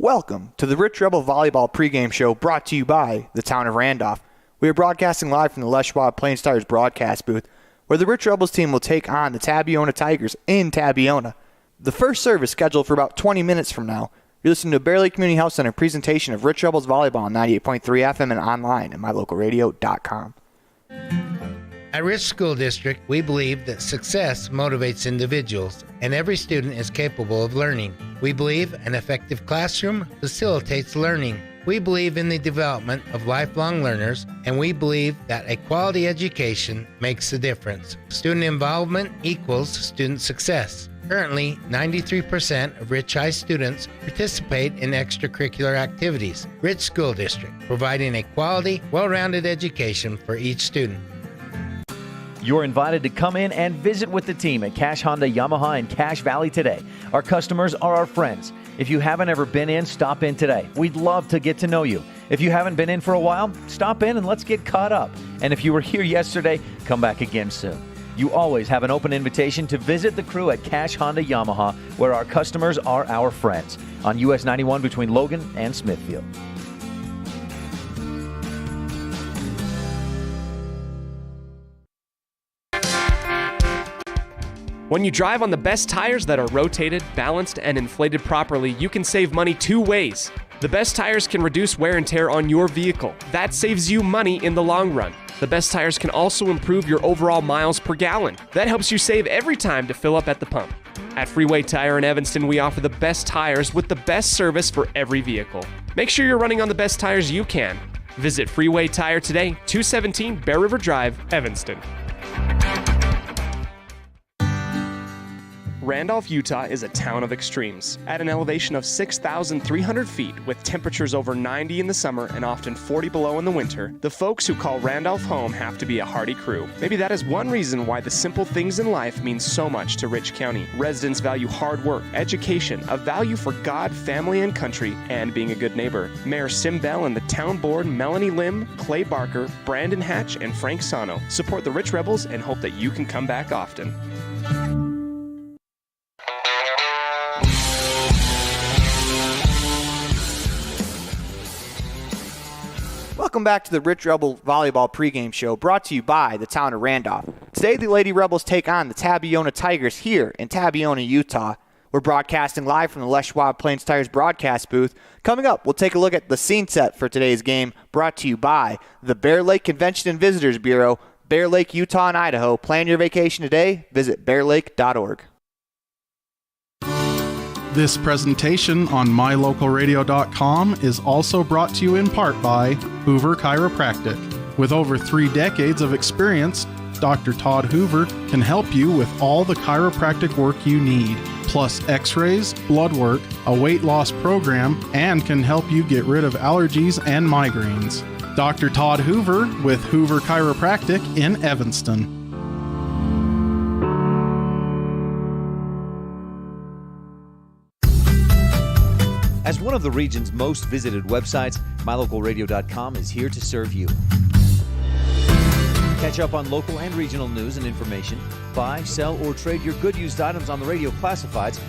Welcome to the Rich Rebel Volleyball pregame show brought to you by the town of Randolph. We are broadcasting live from the Les Schwab Plains Tires broadcast booth, where the Rich Rebels team will take on the Tabiona Tigers in Tabiona. The first serve is scheduled for about 20 minutes from now. You're listening to Bear Lake Community Health Center presentation of Rich Rebels Volleyball on 98.3 FM and online at mylocalradio.com. At Rich School District, we believe that success motivates individuals, and every student is capable of learning. We believe an effective classroom facilitates learning. We believe in the development of lifelong learners, and we believe that a quality education makes a difference. Student involvement equals student success. Currently, 93% of Rich High students participate in extracurricular activities. Rich School District, providing a quality, well-rounded education for each student. You're invited to come in and visit with the team at Cash Honda Yamaha in Cache Valley today. Our customers are our friends. If you haven't ever been in, stop in today. We'd love to get to know you. If you haven't been in for a while, stop in and let's get caught up. And if you were here yesterday, come back again soon. You always have an open invitation to visit the crew at Cash Honda Yamaha, where our customers are our friends, on US 91 between Logan and Smithfield. When you drive on the best tires that are rotated, balanced, and inflated properly, you can save money two ways. The best tires can reduce wear and tear on your vehicle. That saves you money in the long run. The best tires can also improve your overall miles per gallon. That helps you save every time to fill up at the pump. At Freeway Tire in Evanston, we offer the best tires with the best service for every vehicle. Make sure you're running on the best tires you can. Visit Freeway Tire today, 217 Bear River Drive, Evanston. Randolph, Utah is a town of extremes. At an elevation of 6,300 feet, with temperatures over 90 in the summer and often 40 below in the winter, the folks who call Randolph home have to be a hardy crew. Maybe that is one reason why the simple things in life mean so much to Rich County. Residents value hard work, education, a value for God, family, and country, and being a good neighbor. Mayor Sim Bell and the town board, Melanie Lim, Clay Barker, Brandon Hatch, and Frank Sano, support the Rich Rebels and hope that you can come back often. Welcome back to the Rich Rebel Volleyball pregame show brought to you by the town of Randolph. Today, the Lady Rebels take on the Tabiona Tigers here in Tabiona, Utah. We're broadcasting live from the Les Schwab Plains Tires broadcast booth. Coming up, we'll take a look at the scene set for today's game brought to you by the Bear Lake Convention and Visitors Bureau, Bear Lake, Utah, and Idaho. Plan your vacation today. Visit bearlake.org. This presentation on mylocalradio.com is also brought to you in part by Hoover Chiropractic. With over 3 decades of experience, Dr. Todd Hoover can help you with all the chiropractic work you need, plus x-rays, blood work, a weight loss program, and can help you get rid of allergies and migraines. Dr. Todd Hoover with Hoover Chiropractic in Evanston. As one of the region's most visited websites, mylocalradio.com is here to serve you. Catch up on local and regional news and information. Buy, sell, or trade your good used items on the radio classifieds.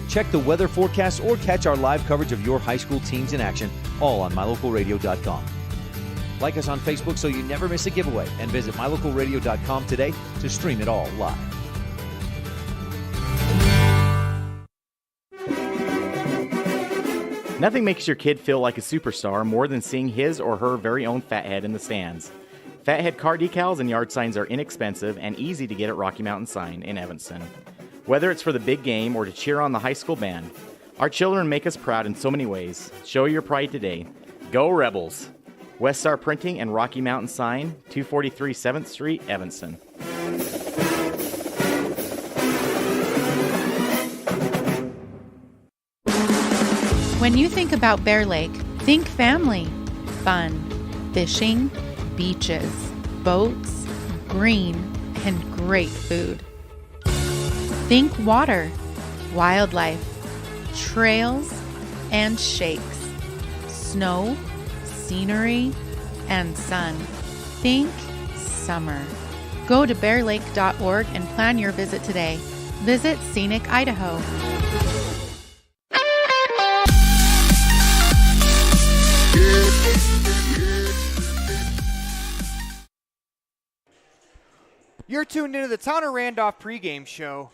Check the weather forecast or catch our live coverage of your high school teams in action, all on mylocalradio.com. Like us on Facebook so you never miss a giveaway, and visit mylocalradio.com today to stream it all live. Nothing makes your kid feel like a superstar more than seeing his or her very own Fathead in the stands. Fathead car decals and yard signs are inexpensive and easy to get at Rocky Mountain Sign in Evanston. Whether it's for the big game or to cheer on the high school band, our children make us proud in so many ways. Show your pride today. Go Rebels! West Star Printing and Rocky Mountain Sign, 243 7th Street, Evanston. When you think about Bear Lake, think family, fun, fishing, beaches, boats, green, and great food. Think water, wildlife, trails, and shakes, snow, scenery, and sun. Think summer. Go to bearlake.org and plan your visit today. Visit Scenic Idaho. You're tuned into the Town of Randolph pregame show,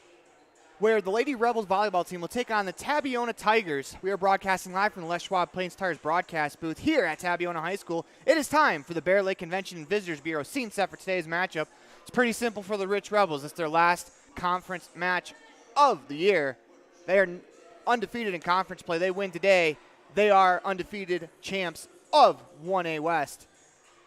where the Lady Rebels volleyball team will take on the Tabiona Tigers. We are broadcasting live from the Les Schwab Plains Tires broadcast booth here at Tabiona High School. It is time for the Bear Lake Convention and Visitors Bureau scene set for today's matchup. It's pretty simple for the Rich Rebels. It's their last conference match of the year. They are undefeated in conference play. They win today. They are undefeated champs of 1A West.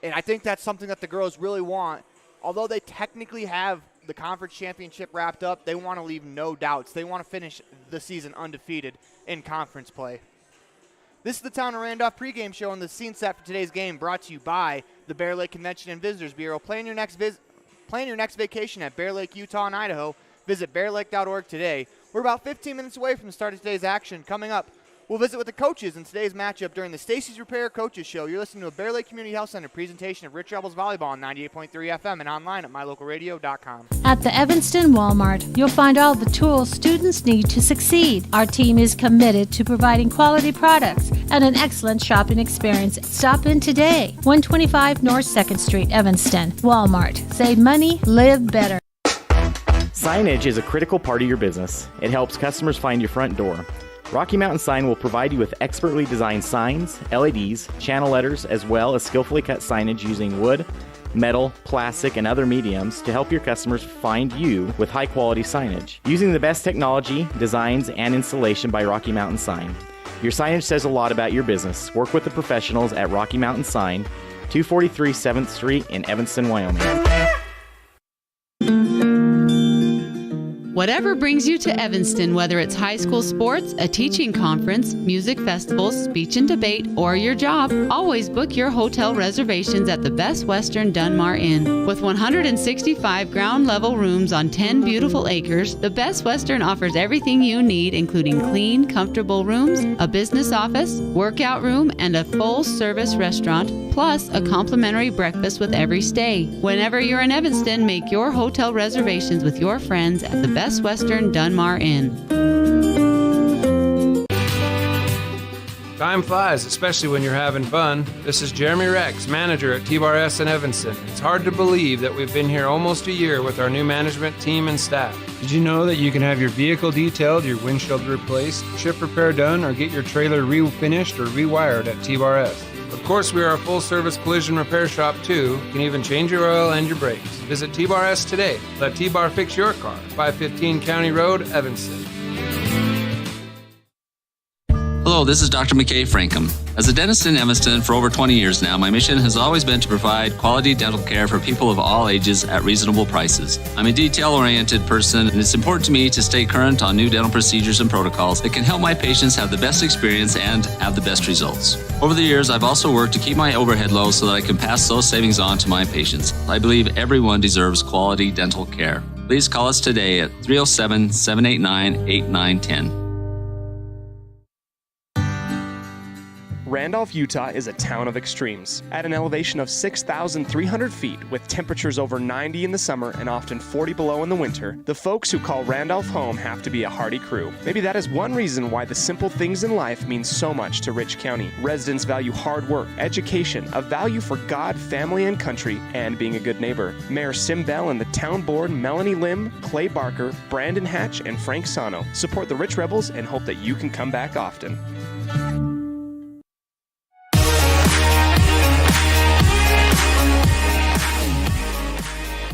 And I think that's something that the girls really want. Although they technically have the conference championship wrapped up, they want to leave no doubts. They want to finish the season undefeated in conference play. This is the Town of Randolph pregame show, and the scene set for today's game brought to you by the Bear Lake Convention and Visitors Bureau. Plan your next vacation at Bear Lake, Utah, and Idaho. Visit bearlake.org today. We're about 15 minutes away from the start of today's action. Coming up, we'll visit with the coaches in today's matchup during the Stacy's Repair Coaches Show. You're listening to a Bear Lake Community Health Center presentation of Rich Rebels Volleyball on 98.3 FM and online at mylocalradio.com. At the Evanston Walmart, you'll find all the tools students need to succeed. Our team is committed to providing quality products and an excellent shopping experience. Stop in today. 125 North 2nd Street, Evanston. Walmart. Save money, live better. Signage is a critical part of your business. It helps customers find your front door. Rocky Mountain Sign will provide you with expertly designed signs, LEDs, channel letters, as well as skillfully cut signage using wood, metal, plastic, and other mediums to help your customers find you with high-quality signage. Using the best technology, designs, and installation by Rocky Mountain Sign. Your signage says a lot about your business. Work with the professionals at Rocky Mountain Sign, 243 7th Street in Evanston, Wyoming. Whatever brings you to Evanston, whether it's high school sports, a teaching conference, music festivals, speech and debate, or your job, always book your hotel reservations at the Best Western Dunmar Inn. With 165 ground-level rooms on 10 beautiful acres, the Best Western offers everything you need, including clean, comfortable rooms, a business office, workout room, and a full-service restaurant, plus a complimentary breakfast with every stay. Whenever you're in Evanston, make your hotel reservations with your friends at the Best Western Dunmar Inn. Time flies, especially when you're having fun. This is Jeremy Rex, manager at T-Bar S in Evanston. It's hard to believe that we've been here almost a year with our new management team and staff. Did you know that you can have your vehicle detailed, your windshield replaced, chip repair done, or get your trailer refinished or rewired at T-Bar S? Of course, we are a full-service collision repair shop, too. You can even change your oil and your brakes. Visit T-Bar S today. Let T-Bar fix your car. 515 County Road, Evanston. Hello, this is Dr. McKay Frankham. As a dentist in Evanston for over 20 years now, my mission has always been to provide quality dental care for people of all ages at reasonable prices. I'm a detail-oriented person, and it's important to me to stay current on new dental procedures and protocols that can help my patients have the best experience and have the best results. Over the years, I've also worked to keep my overhead low so that I can pass those savings on to my patients. I believe everyone deserves quality dental care. Please call us today at 307-789-8910. Randolph, Utah is a town of extremes. At an elevation of 6,300 feet, with temperatures over 90 in the summer and often 40 below in the winter, the folks who call Randolph home have to be a hardy crew. Maybe that is one reason why the simple things in life mean so much to Rich County. Residents value hard work, education, a value for God, family, and country, and being a good neighbor. Mayor Sim Bell and the town board, Melanie Lim, Clay Barker, Brandon Hatch, and Frank Sano, support the Rich Rebels and hope that you can come back often.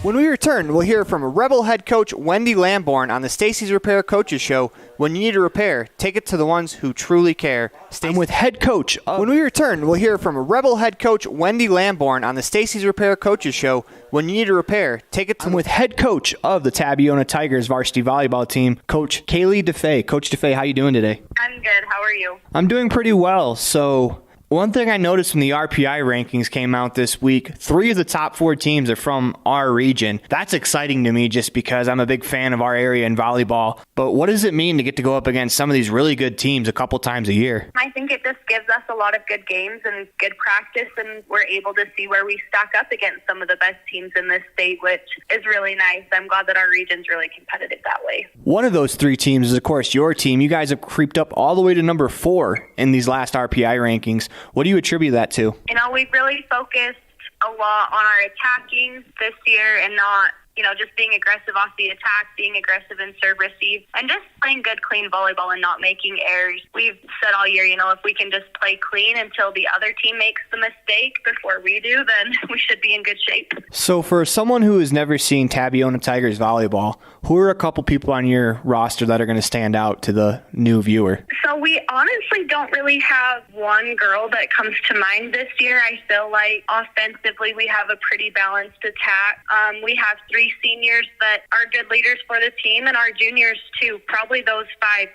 When we return, we'll hear from Rebel head coach Wendy Lamborn on the Stacy's Repair Coaches Show. When you need a repair, take it to the ones who truly care. When we return, we'll hear from Rebel head coach Wendy Lamborn on the Stacy's Repair Coaches Show. When you need a repair, take it to with head coach of the Tabiona Tigers varsity volleyball team, Coach Kaylee DeFay. Coach DeFay, how you doing today? I'm good. How are you? I'm doing pretty well. So one thing I noticed when the RPI rankings came out this week, 3 of the top 4 teams are from our region. That's exciting to me just because I'm a big fan of our area in volleyball. But what does it mean to get to go up against some of these really good teams a couple times a year? I think it just gives us a lot of good games and good practice, and we're able to see where we stack up against some of the best teams in this state, which is really nice. I'm glad that our region's really competitive that way. One of those 3 teams is, of course, your team. You guys have creeped up all the way to number 4 in these last RPI rankings. What do you attribute that to? We've really focused a lot on our attacking this year and not just being aggressive off the attack, being aggressive in serve receive, and just playing good, clean volleyball and not making errors. We've said all year, if we can just play clean until the other team makes the mistake before we do, then we should be in good shape. So for someone who has never seen Tabiona Tigers volleyball, who are a couple people on your roster that are going to stand out to the new viewer? So we honestly don't really have one girl that comes to mind this year. I feel like offensively we have a pretty balanced attack. We have 3 seniors that are good leaders for the team, and our juniors too. Probably those 5,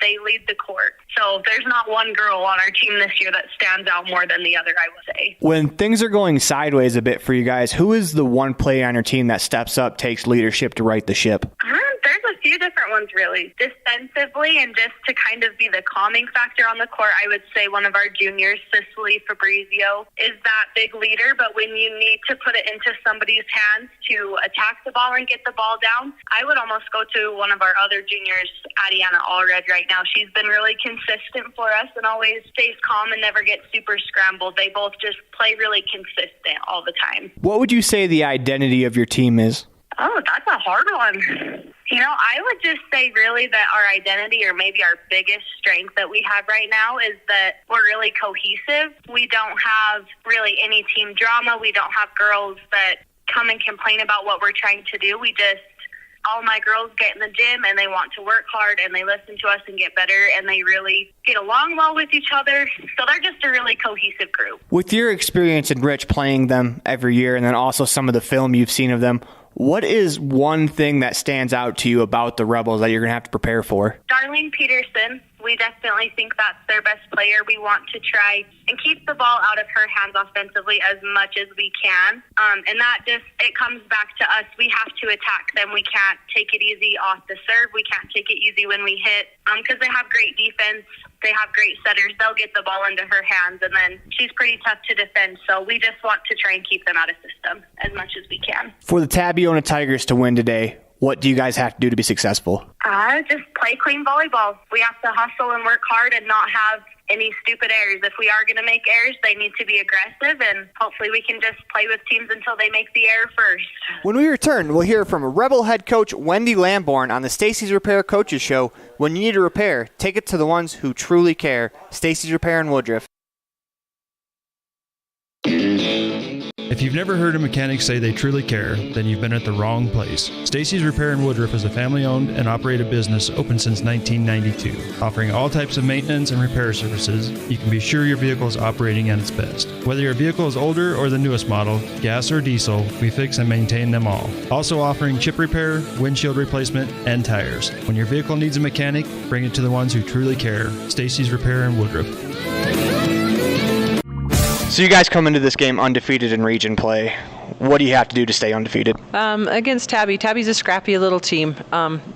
they lead the court. So there's not one girl on our team this year that stands out more than the other, I would say. When things are going sideways a bit for you guys, who is the one player on your team that steps up, takes leadership to right the ship? There's a few different ones, really. Defensively, and just to kind of be the calming factor on the court, I would say one of our juniors, Cicely Fabrizio, is that big leader. But when you need to put it into somebody's hands to attack the ball and get the ball down, I would almost go to one of our other juniors, Adiana Allred, right now. She's been really consistent for us and always stays calm and never gets super scrambled. They both just play really consistent all the time. What would you say the identity of your team is? Oh, that's a hard one. I would just say really that our identity, or maybe our biggest strength that we have right now, is that we're really cohesive. We don't have really any team drama. We don't have girls that come and complain about what we're trying to do. All my girls get in the gym and they want to work hard and they listen to us and get better, and they really get along well with each other. So they're just a really cohesive group. With your experience in Rich playing them every year, and then also some of the film you've seen of them, what is one thing that stands out to you about the Rebels that you're going to have to prepare for? Darlene Peterson. We definitely think that's their best player. We want to try and keep the ball out of her hands offensively as much as we can. And that it comes back to us. We have to attack them. We can't take it easy off the serve. We can't take it easy when we hit, because they have great defense. They have great setters. They'll get the ball into her hands, and then she's pretty tough to defend. So we just want to try and keep them out of system as much as we can. For the Tabiona Tigers to win today, what do you guys have to do to be successful? Just play clean volleyball. We have to hustle and work hard and not have any stupid errors. If we are going to make errors, they need to be aggressive, and hopefully we can just play with teams until they make the error first. When we return, we'll hear from Rebel head coach Wendy Lamborn on the Stacy's Repair Coaches Show. When you need a repair, take it to the ones who truly care. Stacy's Repair in Woodruff. If you've never heard a mechanic say they truly care, then you've been at the wrong place. Stacy's Repair in Woodruff is a family-owned and operated business open since 1992. Offering all types of maintenance and repair services, you can be sure your vehicle is operating at its best. Whether your vehicle is older or the newest model, gas or diesel, we fix and maintain them all. Also offering chip repair, windshield replacement, and tires. When your vehicle needs a mechanic, bring it to the ones who truly care. Stacy's Repair in Woodruff. So you guys come into this game undefeated in region play. What do you have to do to stay undefeated? Against Tabby. Tabby's a scrappy little team.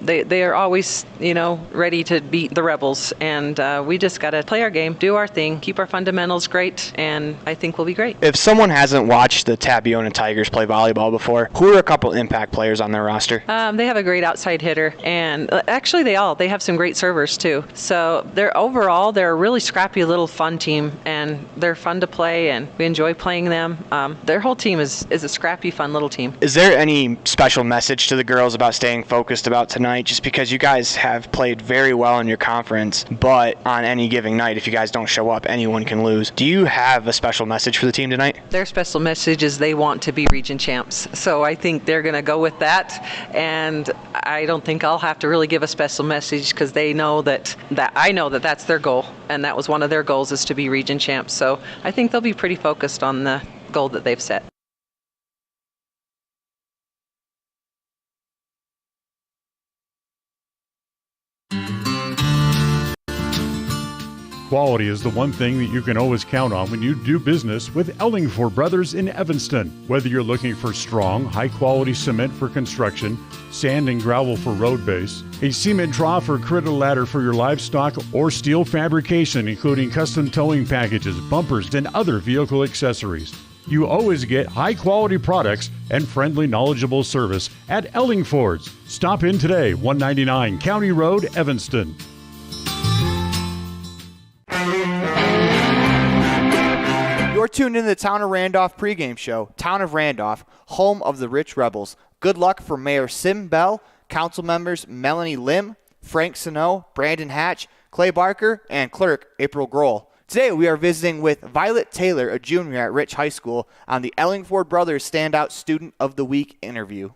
They are always, ready to beat the Rebels, and we just got to play our game, do our thing, keep our fundamentals great, and I think we'll be great. If someone hasn't watched the Tabiona Tigers play volleyball before, who are a couple impact players on their roster? They have a great outside hitter, and actually they have some great servers too. So they're a really scrappy little fun team, and they're fun to play, and we enjoy playing them. Their whole team is a scrappy, fun little team. Is there any special message to the girls about staying focused about tonight? Just because you guys have played very well in your conference, but on any given night, if you guys don't show up, anyone can lose. Do you have a special message for the team tonight? Their special message is they want to be region champs. So I think they're going to go with that, and I don't think I'll have to really give a special message, because they know that I know that that's their goal, and that was one of their goals, is to be region champs. So I think they'll be pretty focused on the goal that they've set. Quality is the one thing that you can always count on when you do business with Ellingford Brothers in Evanston. Whether you're looking for strong, high-quality cement for construction, sand and gravel for road base, a cement trough or critter ladder for your livestock, or steel fabrication, including custom towing packages, bumpers, and other vehicle accessories, you always get high-quality products and friendly, knowledgeable service at Ellingford's. Stop in today, 199 County Road, Evanston. You're tuned in to the Town of Randolph pregame show. Town of Randolph, home of the Rich Rebels. good luck for Mayor Sim Bell, council members Melanie Lim, Frank Sano, Brandon Hatch, Clay Barker, and clerk April Grohl. Today we are visiting with Violet Taylor, a junior at Rich High School, on the Ellingford Brothers Standout Student of the Week interview.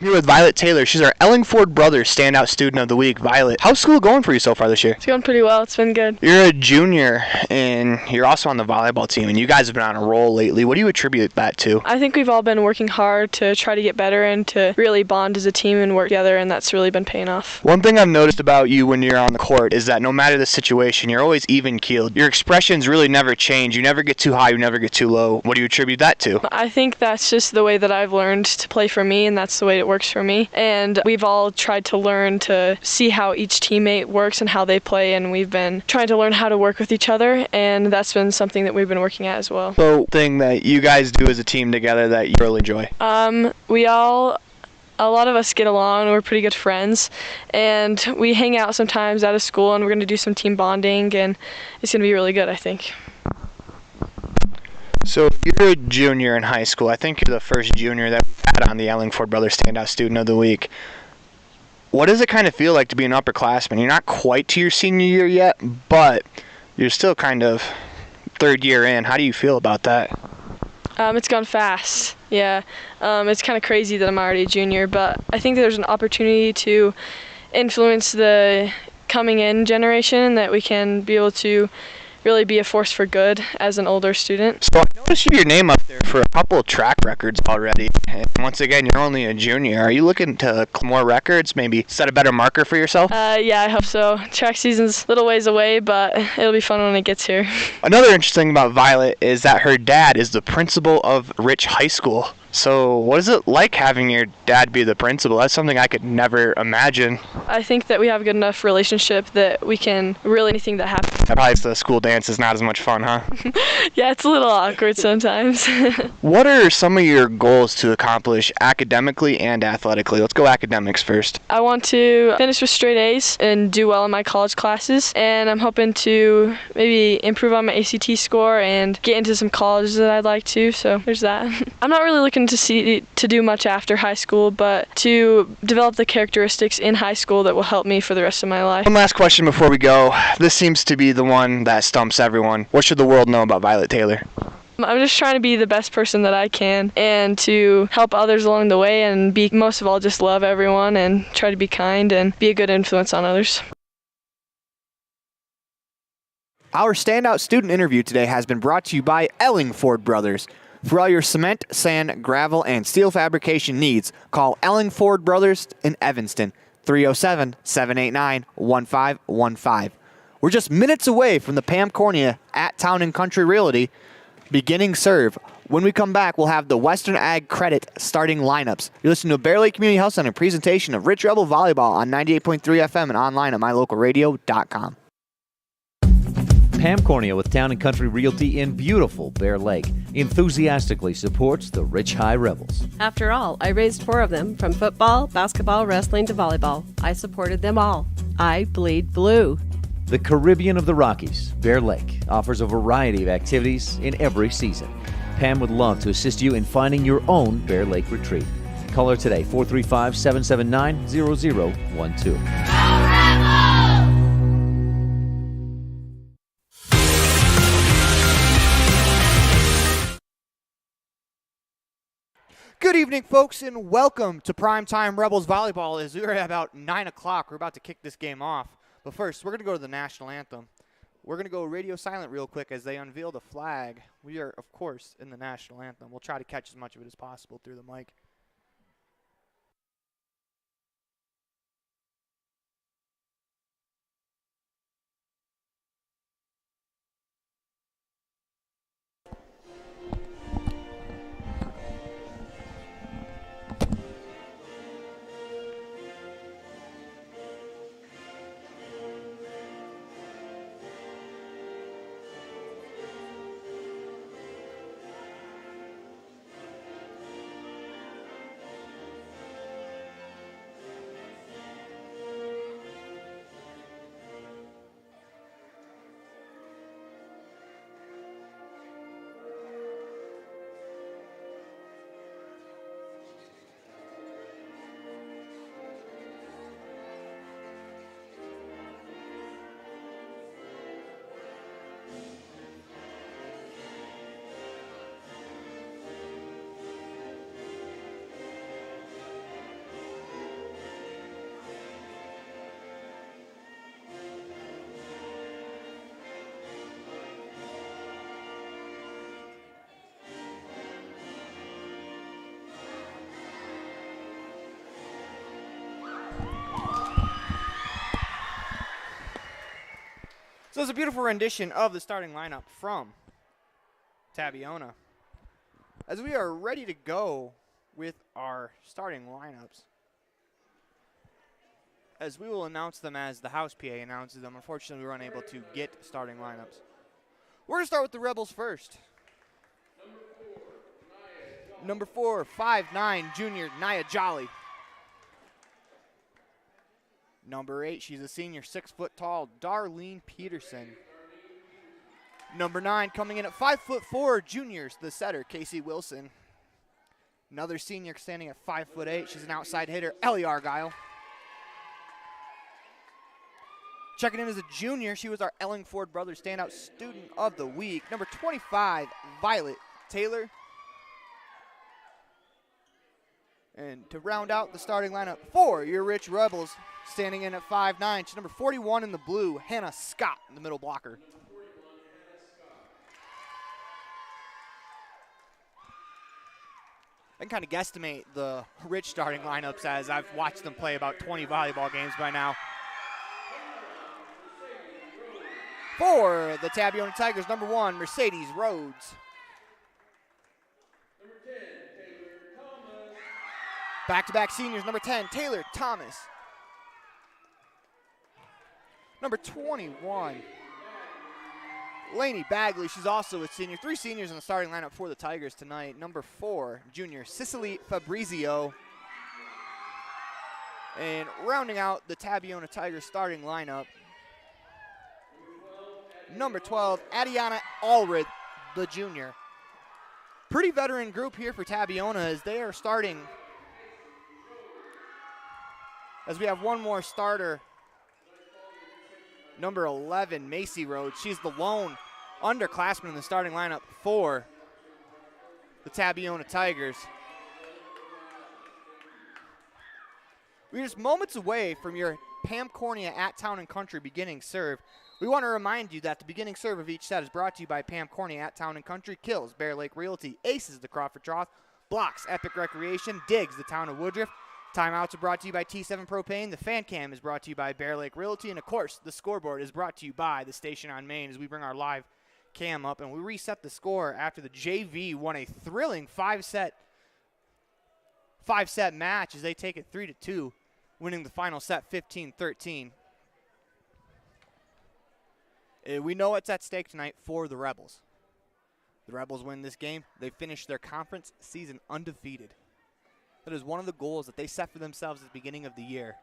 Here with Violet Taylor. She's our Ellingford Brothers Standout Student of the Week. Violet, how's school going for you so far this year? It's going pretty well. It's been good. You're a junior, and you're also on the volleyball team, and you guys have been on a roll lately. What do you attribute that to? I think we've all been working hard to try to get better and to really bond as a team and work together, and that's really been paying off. One thing I've noticed about you when you're on the court is that no matter the situation, you're always even-keeled. Your expressions really never change. You never get too high, you never get too low. What do you attribute that to? I think that's just the way that I've learned to play for me, and that's the way it works for me. And we've all tried to learn to see how each teammate works and how they play, and we've been trying to learn how to work with each other, and that's been something that we've been working at as well. So, thing that you guys do as a team together that you really enjoy? A lot of us get along, we're pretty good friends, and we hang out sometimes out of school, and we're going to do some team bonding, and it's going to be really good, I think. So you're a junior in high school. I think you're the first junior that we've had on the Ellingford Brothers Standout Student of the Week. What does it kind of feel like to be an upperclassman? You're not quite to your senior year yet, but you're still kind of third year in. How do you feel about that? It's gone fast, yeah. It's kind of crazy that I'm already a junior, but I think there's an opportunity to influence the coming in generation, that we can be able to really be a force for good as an older student. So I noticed your name up there for a couple of track records already. And once again, you're only a junior. Are you looking to more records, maybe set a better marker for yourself? Yeah, I hope so. Track season's a little ways away, but it'll be fun when it gets here. Another interesting thing about Violet is that her dad is the principal of Rich High School. So what is it like having your dad be the principal? That's something I could never imagine. I think that we have a good enough relationship that we can really anything that happens. Probably the school dance is not as much fun, huh? Yeah, it's a little awkward sometimes. What are some of your goals to accomplish academically and athletically? Let's go academics first. I want to finish with straight A's and do well in my college classes, and I'm hoping to maybe improve on my ACT score and get into some colleges that I'd like to, so there's that. I'm not really looking to do much after high school, but to develop the characteristics in high school that will help me for the rest of my life. One last question before we go. This seems to be the one that stumps everyone. What should the world know about Violet Taylor? I'm just trying to be the best person that I can and to help others along the way, and be, most of all, just love everyone and try to be kind and be a good influence on others. Our standout student interview today has been brought to you by Ellingford Brothers. For all your cement, sand, gravel, and steel fabrication needs, call Ellingford Brothers in Evanston, 307-789-1515. We're just minutes away from the Pam Cornea at Town and Country Realty beginning serve. When we come back, we'll have the Western Ag Credit starting lineups. You're listening to Bear Lake Community Health Center presentation of Rich Rebel Volleyball on 98.3 FM and online at mylocalradio.com. Pam Cornea with Town & Country Realty in beautiful Bear Lake enthusiastically supports the Rich High Rebels. After all, I raised 4 of them, from football, basketball, wrestling to volleyball. I supported them all. I bleed blue. The Caribbean of the Rockies, Bear Lake, offers a variety of activities in every season. Pam would love to assist you in finding your own Bear Lake retreat. Call her today, 435-779-0012. Good evening, folks, and welcome to Primetime Rebels Volleyball. As we're at about 9 o'clock, we're about to kick this game off. But first, we're going to go to the national anthem. We're going to go radio silent real quick as they unveil the flag. We are, of course, in the national anthem. We'll try to catch as much of it as possible through the mic. So it's a beautiful rendition of the starting lineup from Tabiona. As we are ready to go with our starting lineups, as we will announce them as the house PA announces them. Unfortunately, we were unable to get starting lineups. We're going to start with the Rebels first. Number 4, 5'9", junior Nia Jolly. Number 8, she's a senior, 6 foot tall, Darlene Peterson. Number 9, coming in at 5'4", juniors, the setter, Casey Wilson. Another senior standing at 5'8", she's an outside hitter, Ellie Argyle. Checking in as a junior, she was our Ellingford Brothers Standout Student of the Week. Number 25, Violet Taylor. And to round out the starting lineup for your Rich Rebels, standing in at 5'9", she's number 41 in the blue, Hannah Scott in the middle blocker. I can kind of guesstimate the Rich starting lineups as I've watched them play about 20 volleyball games by now. For the Tabiona Tigers, number 1, Mercedes Rhodes. Back-to-back seniors, number 10, Taylor Thomas. Number 21, Lainey Bagley. She's also a senior. 3 seniors in the starting lineup for the Tigers tonight. Number 4, junior Cicely Fabrizio. And rounding out the Tabiona Tigers starting lineup, number 12, Adiana Allred, the junior. Pretty veteran group here for Tabiona as they are starting, as we have one more starter, number 11, Macy Rhodes. She's the lone underclassman in the starting lineup for the Tabiona Tigers. We're just moments away from your Pam Cornea at Town and Country beginning serve. We want to remind you that the beginning serve of each set is brought to you by Pam Cornea at Town and Country, Kills, Bear Lake Realty, Aces, the Crawford Trough, Blocks, Epic Recreation, Diggs, the Town of Woodruff. Timeouts are brought to you by T7 Propane. The Fan Cam is brought to you by Bear Lake Realty. And, of course, the scoreboard is brought to you by the station on Main as we bring our live cam up. And we reset the score after the JV won a thrilling five-set match as they take it 3-2, winning the final set 15-13. We know what's at stake tonight for the Rebels. The Rebels win this game. They finish their conference season undefeated. That is one of the goals that they set for themselves at the beginning of the year.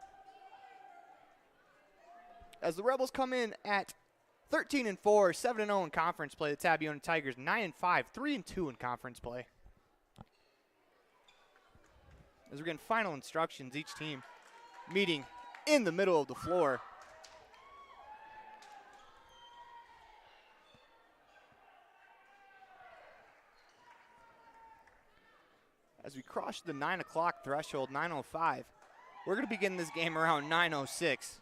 As the Rebels come in at 13-4, 7-0 in conference play, the Tabiona Tigers 9-5, 3-2 in conference play. As we're getting final instructions, each team meeting in the middle of the floor. As we cross the 9 o'clock threshold, 9:05, we're going to begin this game around 9:06.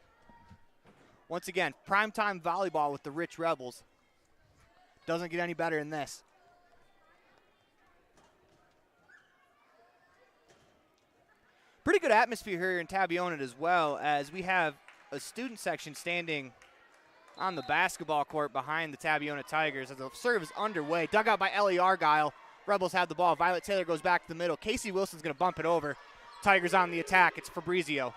Once again, primetime volleyball with the Rich Rebels. Doesn't get any better than this. Pretty good atmosphere here in Tabiona as well, as we have a student section standing on the basketball court behind the Tabiona Tigers as the serve is underway. Dug out by Ellie Argyle. Rebels have the ball. Violet Taylor goes back to the middle. Casey Wilson's going to bump it over. Tigers on the attack. It's Fabrizio.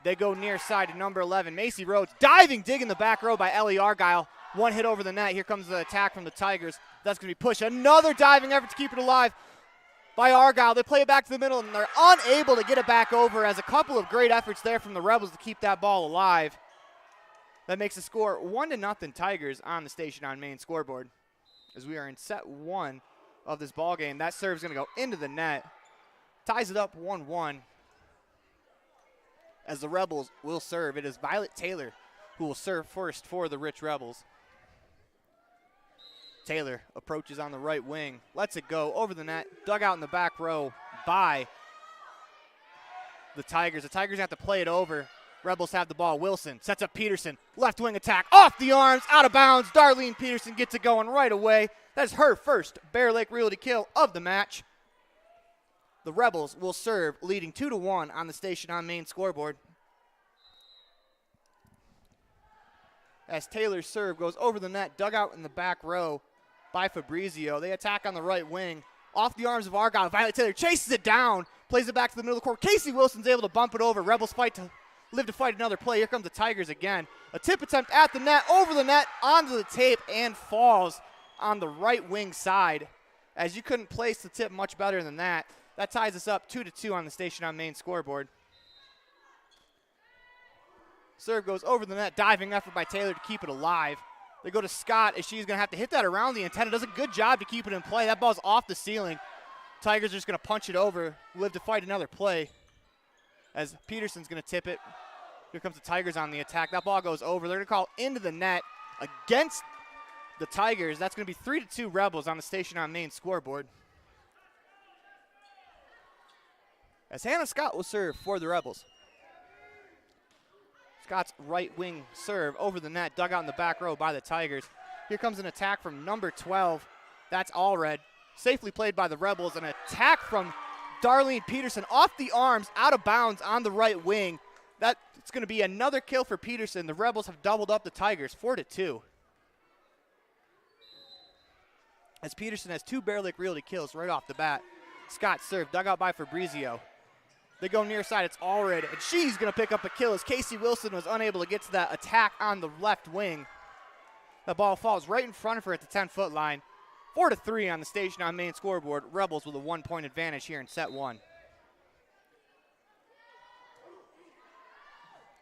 They go near side to number 11, Macy Rhodes. Diving dig in the back row by Ellie Argyle. One hit over the net. Here comes the attack from the Tigers. That's going to be pushed. Another diving effort to keep it alive by Argyle. They play it back to the middle, and they're unable to get it back over as a couple of great efforts there from the Rebels to keep that ball alive. That makes the score 1-0 Tigers on the station on Main scoreboard. As we are in set 1 of this ball game, that serve is going to go into the net. Ties it up 1-1. As the Rebels will serve, it is Violet Taylor who will serve first for the Rich Rebels. Taylor approaches on the right wing, lets it go over the net, dug out in the back row by the Tigers. The Tigers have to play it over. Rebels have the ball. Wilson sets up Peterson. Left wing attack. Off the arms. Out of bounds. Darlene Peterson gets it going right away. That's her first Bear Lake Realty kill of the match. The Rebels will serve, leading 2-1 on the station on Main scoreboard. as Taylor's serve goes over the net, dug out in the back row by Fabrizio. They attack on the right wing. Off the arms of Argyle. Violet Taylor chases it down, plays it back to the middle of the court. Casey Wilson's able to bump it over. Rebels live to fight another play. Here comes the Tigers again. A tip attempt at the net, over the net, onto the tape, and falls on the right wing side. As you couldn't place the tip much better than that. That ties us up 2-2 on the Station on Main scoreboard. Serve goes over the net, diving effort by Taylor to keep it alive. They go to Scott as she's going to have to hit that around the antenna. Does a good job to keep it in play. That ball's off the ceiling. Tigers are just going to punch it over, live to fight another play. As Peterson's going to tip it. Here comes the Tigers on the attack. That ball goes over. They're going to call into the net against the Tigers. That's going to be 3-2 Rebels on the Station on Main scoreboard. As Hannah Scott will serve for the Rebels. Scott's right wing serve over the net, dug out in the back row by the Tigers. Here comes an attack from number 12. That's Allred. Safely played by the Rebels. An attack from Darlene Peterson off the arms, out of bounds on the right wing. That's going to be another kill for Peterson. The Rebels have doubled up the Tigers, 4-2. As Peterson has 2 Bear Lake Realty kills right off the bat. Scott serve, dug out by Fabrizio. They go near side, it's Allred, and she's going to pick up a kill as Casey Wilson was unable to get to that attack on the left wing. The ball falls right in front of her at the 10-foot line. 4-3 on the Station on Main scoreboard. Rebels with a 1-point advantage here in set 1.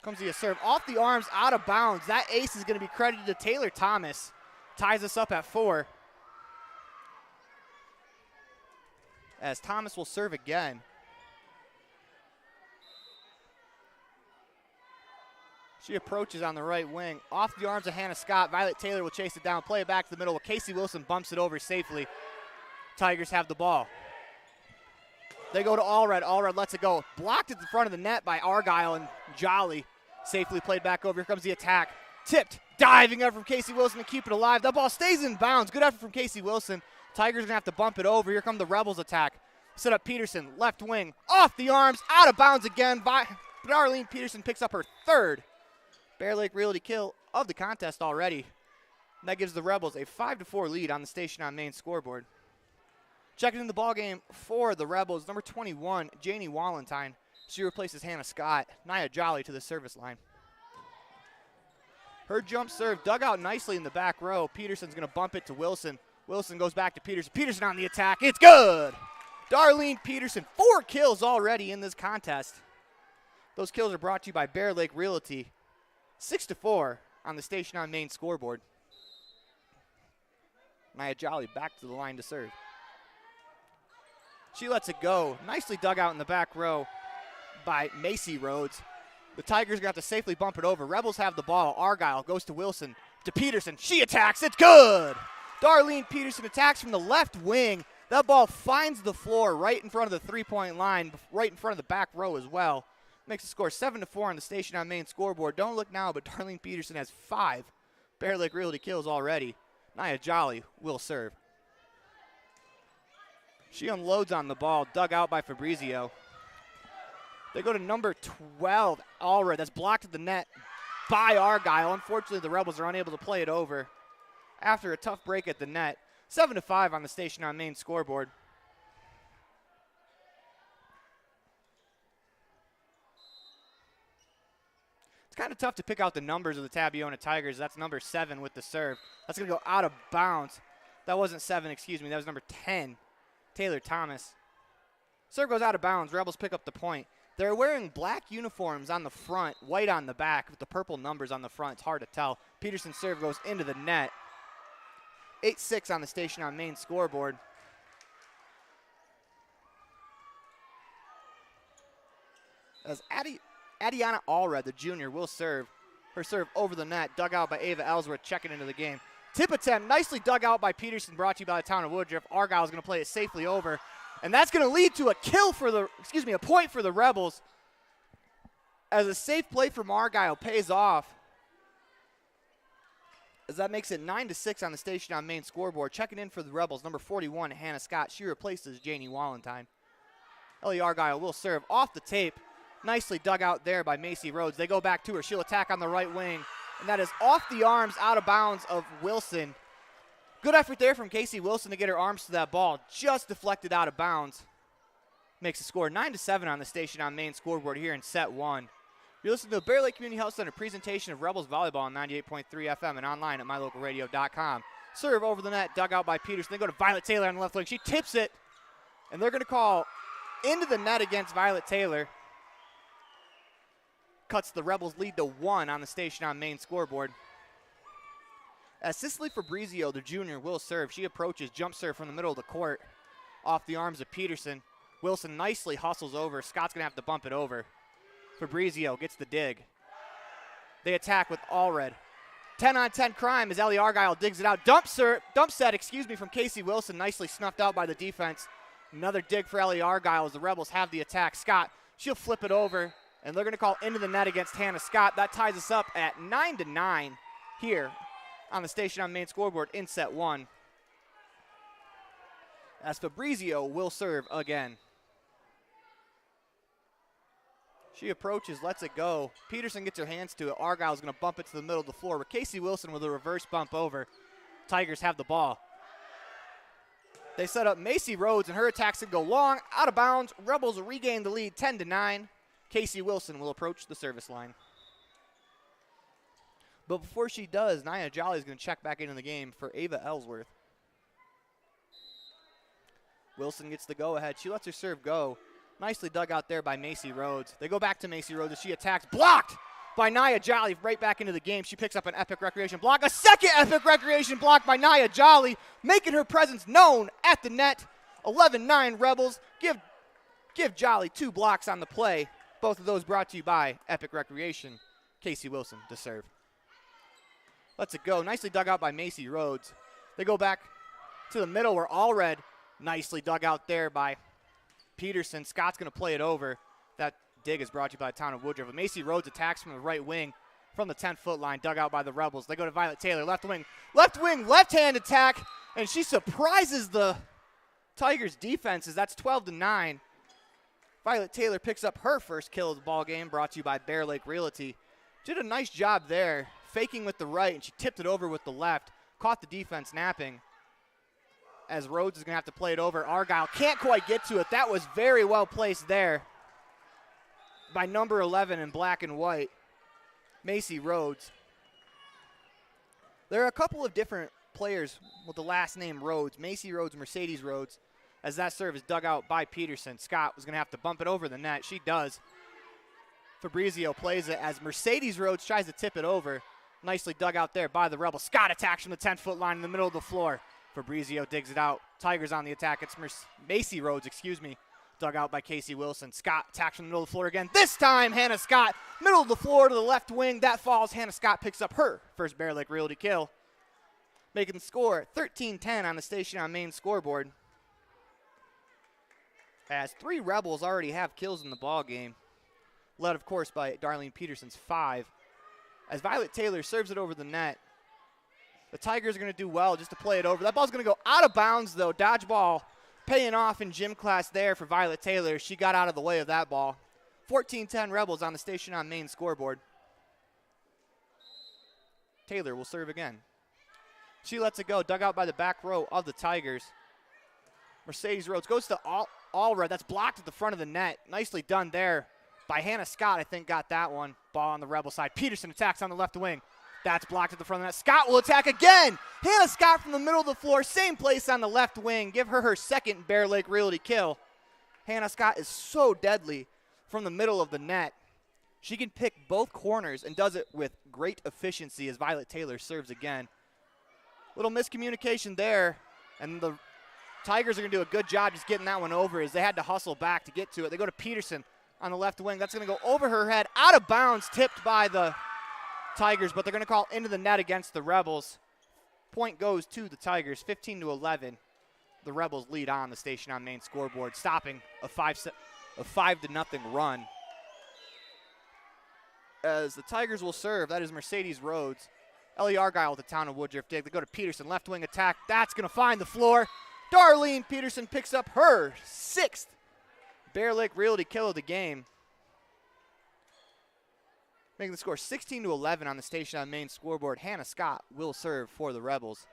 Comes the serve off the arms, out of bounds. That ace is going to be credited to Taylor Thomas. Ties us up at 4. As Thomas will serve again. She approaches on the right wing. Off the arms of Hannah Scott. Violet Taylor will chase it down, play it back to the middle. Casey Wilson bumps it over safely. Tigers have the ball. They go to Allred. Allred lets it go. Blocked at the front of the net by Argyle and Jolly. Safely played back over. Here comes the attack. Tipped. Diving effort from Casey Wilson to keep it alive. That ball stays in bounds. Good effort from Casey Wilson. Tigers are going to have to bump it over. Here come the Rebels attack. Set up Peterson. Left wing. Off the arms. Out of bounds again. Darlene Peterson picks up her 3rd Bear Lake Realty kill of the contest already. And that gives the Rebels a 5-4 lead on the Station on Main scoreboard. Checking in the ballgame for the Rebels, number 21, Janie Walentine. She replaces Hannah Scott. Nia Jolly to the service line. Her jump serve dug out nicely in the back row. Peterson's going to bump it to Wilson. Wilson goes back to Peterson. Peterson on the attack. It's good! Darlene Peterson, 4 kills already in this contest. Those kills are brought to you by Bear Lake Realty. 6-4 on the Station on Main scoreboard. Nia Jolly back to the line to serve. She lets it go. Nicely dug out in the back row by Macy Rhodes. The Tigers got to safely bump it over. Rebels have the ball. Argyle goes to Wilson. To Peterson. She attacks. It's good! Darlene Peterson attacks from the left wing. That ball finds the floor right in front of the 3-point line, right in front of the back row as well. Makes the score 7-4 on the Station on Main scoreboard. Don't look now, but Darlene Peterson has 5 Bear Lake Realty kills already. Nia Jolly will serve. She unloads on the ball, dug out by Fabrizio. They go to number 12, Allred. That's blocked at the net by Argyle. Unfortunately, the Rebels are unable to play it over after a tough break at the net. 7-5 on the Station on Main scoreboard. It's kind of tough to pick out the numbers of the Tabiona Tigers. That's number 7 with the serve. That's going to go out of bounds. That wasn't 7, excuse me. That was number 10, Taylor Thomas. Serve goes out of bounds. Rebels pick up the point. They're wearing black uniforms on the front, white on the back, with the purple numbers on the front. It's hard to tell. Peterson's serve goes into the net. 8-6 on the Station on Main scoreboard. As Adiana Allred, the junior, will serve. Her serve over the net, dug out by Ava Ellsworth, checking into the game. Tip attempt, nicely dug out by Peterson, brought to you by the town of Woodruff. Argyle's going to play it safely over. And that's going to lead to a point for the Rebels. As a safe play from Argyle pays off. As that makes it 9-6 on the Station on Main scoreboard. Checking in for the Rebels, number 41, Hannah Scott. She replaces Janie Walentine. Ellie Argyle will serve off the tape. Nicely dug out there by Macy Rhodes. They go back to her. She'll attack on the right wing. And that is off the arms, out of bounds of Wilson. Good effort there from Casey Wilson to get her arms to that ball. Just deflected out of bounds. Makes the score 9-7 on the Station on Main scoreboard here in set one. You're listening to the Bear Lake Community Health Center presentation of Rebels Volleyball on 98.3 FM and online at mylocalradio.com. Serve over the net, dug out by Peterson. They go to Violet Taylor on the left wing. She tips it, and they're going to call into the net against Violet Taylor. Cuts the Rebels lead to 1 on the Station on Main scoreboard. As Cicely Fabrizio, the junior, will serve. She approaches, jump serve from the middle of the court off the arms of Peterson. Wilson nicely hustles over. Scott's going to have to bump it over. Fabrizio gets the dig. They attack with Allred. 10-on-10 crime as Ellie Argyle digs it out. Dump set, from Casey Wilson. Nicely snuffed out by the defense. Another dig for Ellie Argyle as the Rebels have the attack. Scott, she'll flip it over, and they're going to call into the net against Hannah Scott. That ties us up at 9-9 here on the Station on Main scoreboard in set one. As Fabrizio will serve again. She approaches, lets it go. Peterson gets her hands to it. Argyle's going to bump it to the middle of the floor, but Casey Wilson with a reverse bump over. Tigers have the ball. They set up Macy Rhodes, and her attacks can go long, out of bounds. Rebels regain the lead 10-9. Casey Wilson will approach the service line. But before she does, Nia Jolly is going to check back into the game for Ava Ellsworth. Wilson gets the go-ahead. She lets her serve go. Nicely dug out there by Macy Rhodes. They go back to Macy Rhodes as she attacks. Blocked by Nia Jolly right back into the game. She picks up an Epic Recreation block. A second Epic Recreation block by Nia Jolly, making her presence known at the net. 11-9 Rebels. Give Jolly 2 blocks on the play. Both of those brought to you by Epic Recreation. Casey Wilson to serve. Lets it go. Nicely dug out by Macy Rhodes. They go back to the middle where Allred nicely dug out there by Peterson. Scott's going to play it over. That dig is brought to you by the town of Woodruff. Macy Rhodes attacks from the right wing from the 10-foot line, dug out by the Rebels. They go to Violet Taylor, left wing, left-hand attack, and she surprises the Tigers' defenses. That's 12-9. Violet Taylor picks up her first kill of the ball game, brought to you by Bear Lake Realty. Did a nice job there, faking with the right, and she tipped it over with the left. Caught the defense napping. As Rhodes is going to have to play it over. Argyle can't quite get to it. That was very well placed there by number 11 in black and white, Macy Rhodes. There are a couple of different players with the last name Rhodes, Macy Rhodes, Mercedes Rhodes, as that serve is dug out by Peterson. Scott was going to have to bump it over the net. She does. Fabrizio plays it as Mercedes Rhodes tries to tip it over. Nicely dug out there by the Rebels. Scott attacks from the 10-foot line in the middle of the floor. Fabrizio digs it out. Tigers on the attack. It's Macy Rhodes, dug out by Casey Wilson. Scott attacks from the middle of the floor again. This time, Hannah Scott, middle of the floor to the left wing. That falls. Hannah Scott picks up her first Bear Lake Realty kill, making the score 13-10 on the Station on Main scoreboard. As 3 Rebels already have kills in the ball game, led, of course, by Darlene Peterson's 5. As Violet Taylor serves it over the net, the Tigers are going to do well just to play it over. That ball's going to go out of bounds, though. Dodgeball paying off in gym class there for Violet Taylor. She got out of the way of that ball. 14-10 Rebels on the Station on Main scoreboard. Taylor will serve again. She lets it go, dug out by the back row of the Tigers. Mercedes Rhodes goes to Allred. That's blocked at the front of the net. Nicely done there by Hannah Scott, I think, got that one. Ball on the Rebel side. Peterson attacks on the left wing. That's blocked at the front of the net. Scott will attack again. Hannah Scott from the middle of the floor, same place on the left wing. Give her second Bear Lake Realty kill. Hannah Scott is so deadly from the middle of the net. She can pick both corners and does it with great efficiency as Violet Taylor serves again. Little miscommunication there, and the Tigers are going to do a good job just getting that one over as they had to hustle back to get to it. They go to Peterson on the left wing. That's going to go over her head, out of bounds, tipped by the Tigers, but they're going to call into the net against the Rebels. Point goes to the Tigers, 15-11. The Rebels lead on the Station on Main scoreboard, stopping a 5-0 run. As the Tigers will serve, that is Mercedes Rhodes. Ellie Argyle with the town of Woodruff dig. They go to Peterson, left wing attack. That's going to find the floor. Darlene Peterson picks up her 6th Bear Lake Realty kill of the game, Making the score 16-11 on the station on main scoreboard. Hannah Scott will serve for the Rebels.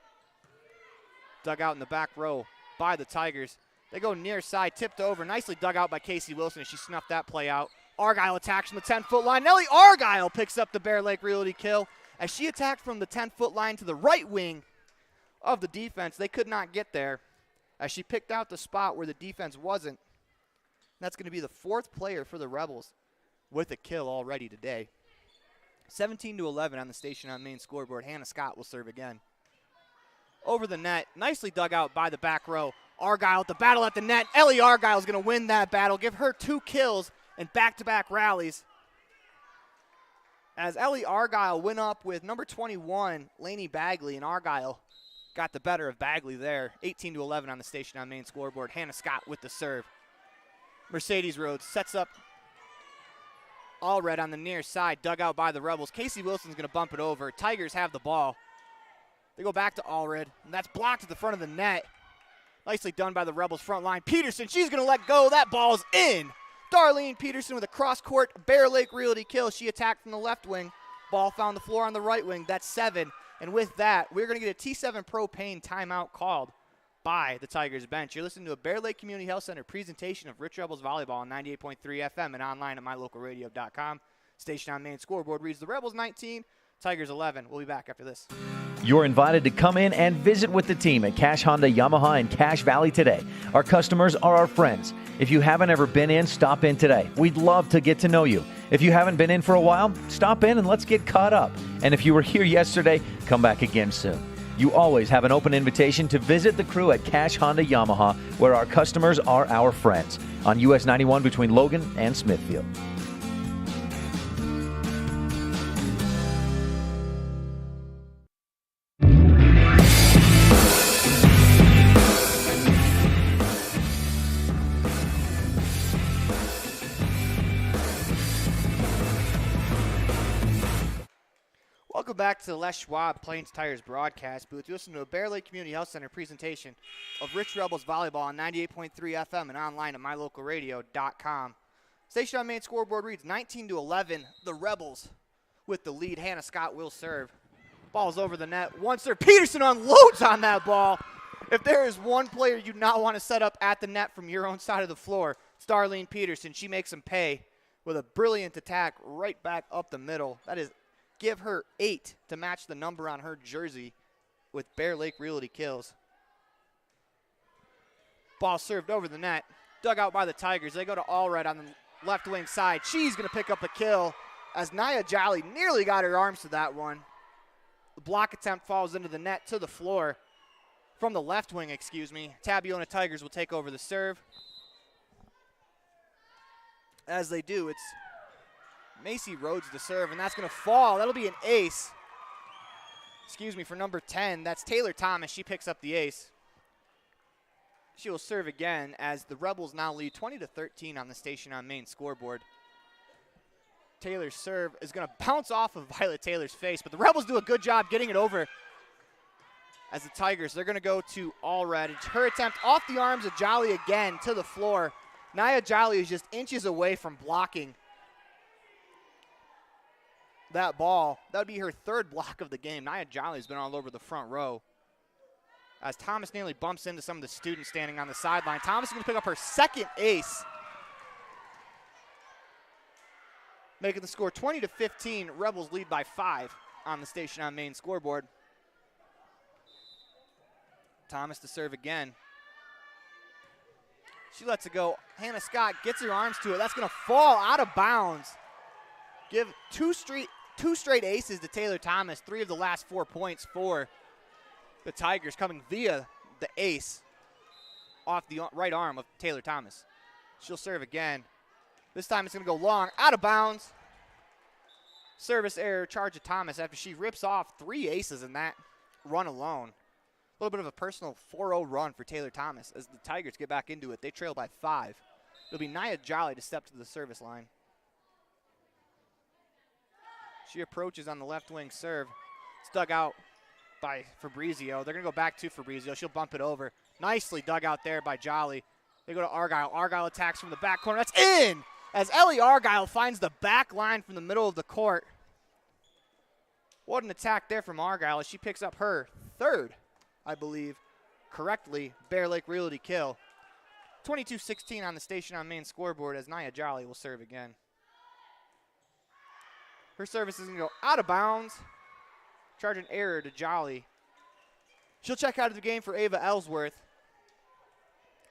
Dug out in the back row by the Tigers. They go near side, tipped over. Nicely dug out by Casey Wilson as she snuffed that play out. Argyle attacks from the 10-foot line. Nellie Argyle picks up the Bear Lake Realty kill as she attacked from the 10-foot line to the right wing of the defense. They could not get there as she picked out the spot where the defense wasn't. That's going to be the fourth player for the Rebels with a kill already today. 17-11 on the station on main scoreboard. Hannah Scott will serve again. Over the net, nicely dug out by the back row. Argyle at the battle at the net. Ellie Argyle is going to win that battle, give her 2 kills and back-to-back rallies. As Ellie Argyle went up with number 21, Lainey Bagley, and Argyle got the better of Bagley there. 18-11 on the station on main scoreboard. Hannah Scott with the serve. Mercedes Rhodes sets up Allred on the near side, dug out by the Rebels. Casey Wilson's going to bump it over. Tigers have the ball. They go back to Allred, and that's blocked at the front of the net. Nicely done by the Rebels front line. Peterson, she's going to let go. That ball's in. Darlene Peterson with a cross-court Bear Lake Realty kill. She attacked from the left wing. Ball found the floor on the right wing. That's 7. And with that, we're going to get a T7 Propane timeout called by the Tigers bench. You're listening to a Bear Lake Community Health Center presentation of Rich Rebels Volleyball on 98.3 FM and online at mylocalradio.com. Station on main scoreboard reads the Rebels 19, Tigers 11. We'll be back after this. You're invited to come in and visit with the team at Cache Honda Yamaha in Cache Valley today. Our customers are our friends. If you haven't ever been in, stop in today. We'd love to get to know you. If you haven't been in for a while, stop in and let's get caught up. And if you were here yesterday, come back again soon. You always have an open invitation to visit the crew at Cache Honda Yamaha, where our customers are our friends, on US 91 between Logan and Smithfield. Welcome back to the Les Schwab Plains Tires broadcast booth. You listen to a Bear Lake Community Health Center presentation of Rich Rebels Volleyball on 98.3 FM and online at mylocalradio.com. Station on main scoreboard reads 19-11. The Rebels with the lead. Hannah Scott will serve. Ball's over the net. One serve. Peterson unloads on that ball. If there is one player you not want to set up at the net from your own side of the floor, it's Darlene Peterson. She makes him pay with a brilliant attack right back up the middle. That is give her 8 to match the number on her jersey with Bear Lake Realty kills. Ball served over the net. Dug out by the Tigers. They go to Allred on the left wing side. She's going to pick up the kill as Nia Jolly nearly got her arms to that one. The block attempt falls into the net to the floor. From the left wing, Tabiona Tigers will take over the serve. As they do, it's Macy Rhodes to serve, and that's going to fall. That'll be an ace. For number 10. That's Taylor Thomas. She picks up the ace. She will serve again as the Rebels now lead 20-13 on the station on main scoreboard. Taylor's serve is going to bounce off of Violet Taylor's face, but the Rebels do a good job getting it over. As the Tigers, they're going to go to Allred. It's her attempt off the arms of Jolly again to the floor. Nia Jolly is just inches away from blocking that ball. That would be her 3rd block of the game. Nia Jolly's been all over the front row. As Thomas nearly bumps into some of the students standing on the sideline. Thomas is going to pick up her 2nd ace. Making the score 20-15. Rebels lead by 5 on the station on main scoreboard. Thomas to serve again. She lets it go. Hannah Scott gets her arms to it. That's going to fall out of bounds. Give two straight aces to Taylor Thomas. 3 of the last 4 points for the Tigers coming via the ace off the right arm of Taylor Thomas. She'll serve again. This time it's going to go long, out of bounds. Service error, charge of Thomas after she rips off 3 aces in that run alone. A little bit of a personal 4-0 run for Taylor Thomas as the Tigers get back into it. They trail by 5. It'll be Nia Jolly to step to the service line. She approaches on the left wing serve. It's dug out by Fabrizio. They're going to go back to Fabrizio. She'll bump it over. Nicely dug out there by Jolly. They go to Argyle. Argyle attacks from the back corner. That's in! As Ellie Argyle finds the back line from the middle of the court. What an attack there from Argyle as she picks up her third, I believe, correctly, Bear Lake Realty kill. 22-16 on the Station on Main scoreboard as Nia Jolly will serve again. Her service is going to go out of bounds. Charge an error to Jolly. She'll check out of the game for Ava Ellsworth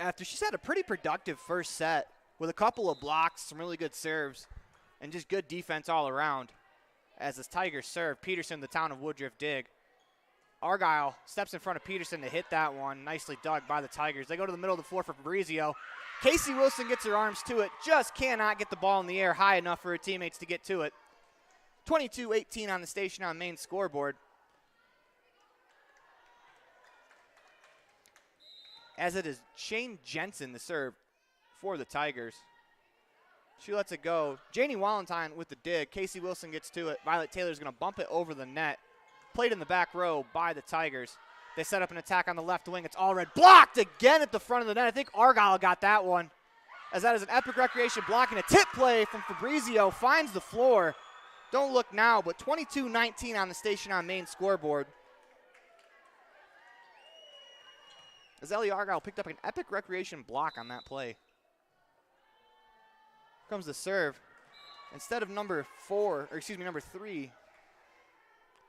after she's had a pretty productive first set with a couple of blocks, some really good serves, and just good defense all around. As this Tigers serve, Peterson, the town of Woodruff dig. Argyle steps in front of Peterson to hit that one. Nicely dug by the Tigers. They go to the middle of the floor for Fabrizio. Casey Wilson gets her arms to it, just cannot get the ball in the air high enough for her teammates to get to it. 22-18 on the Station on Main scoreboard. As it is Shane Jensen to serve for the Tigers. She lets it go. Janie Walentine with the dig. Casey Wilson gets to it. Violet Taylor's going to bump it over the net. Played in the back row by the Tigers. They set up an attack on the left wing. It's all red. Blocked again at the front of the net. I think Argyle got that one. As that is an Epic Recreation block, and a tip play from Fabrizio finds the floor. Don't look now, but 22-19 on the Station on Main scoreboard. As Ellie Argyle picked up an Epic Recreation block on that play. Comes the serve. Instead of number 3.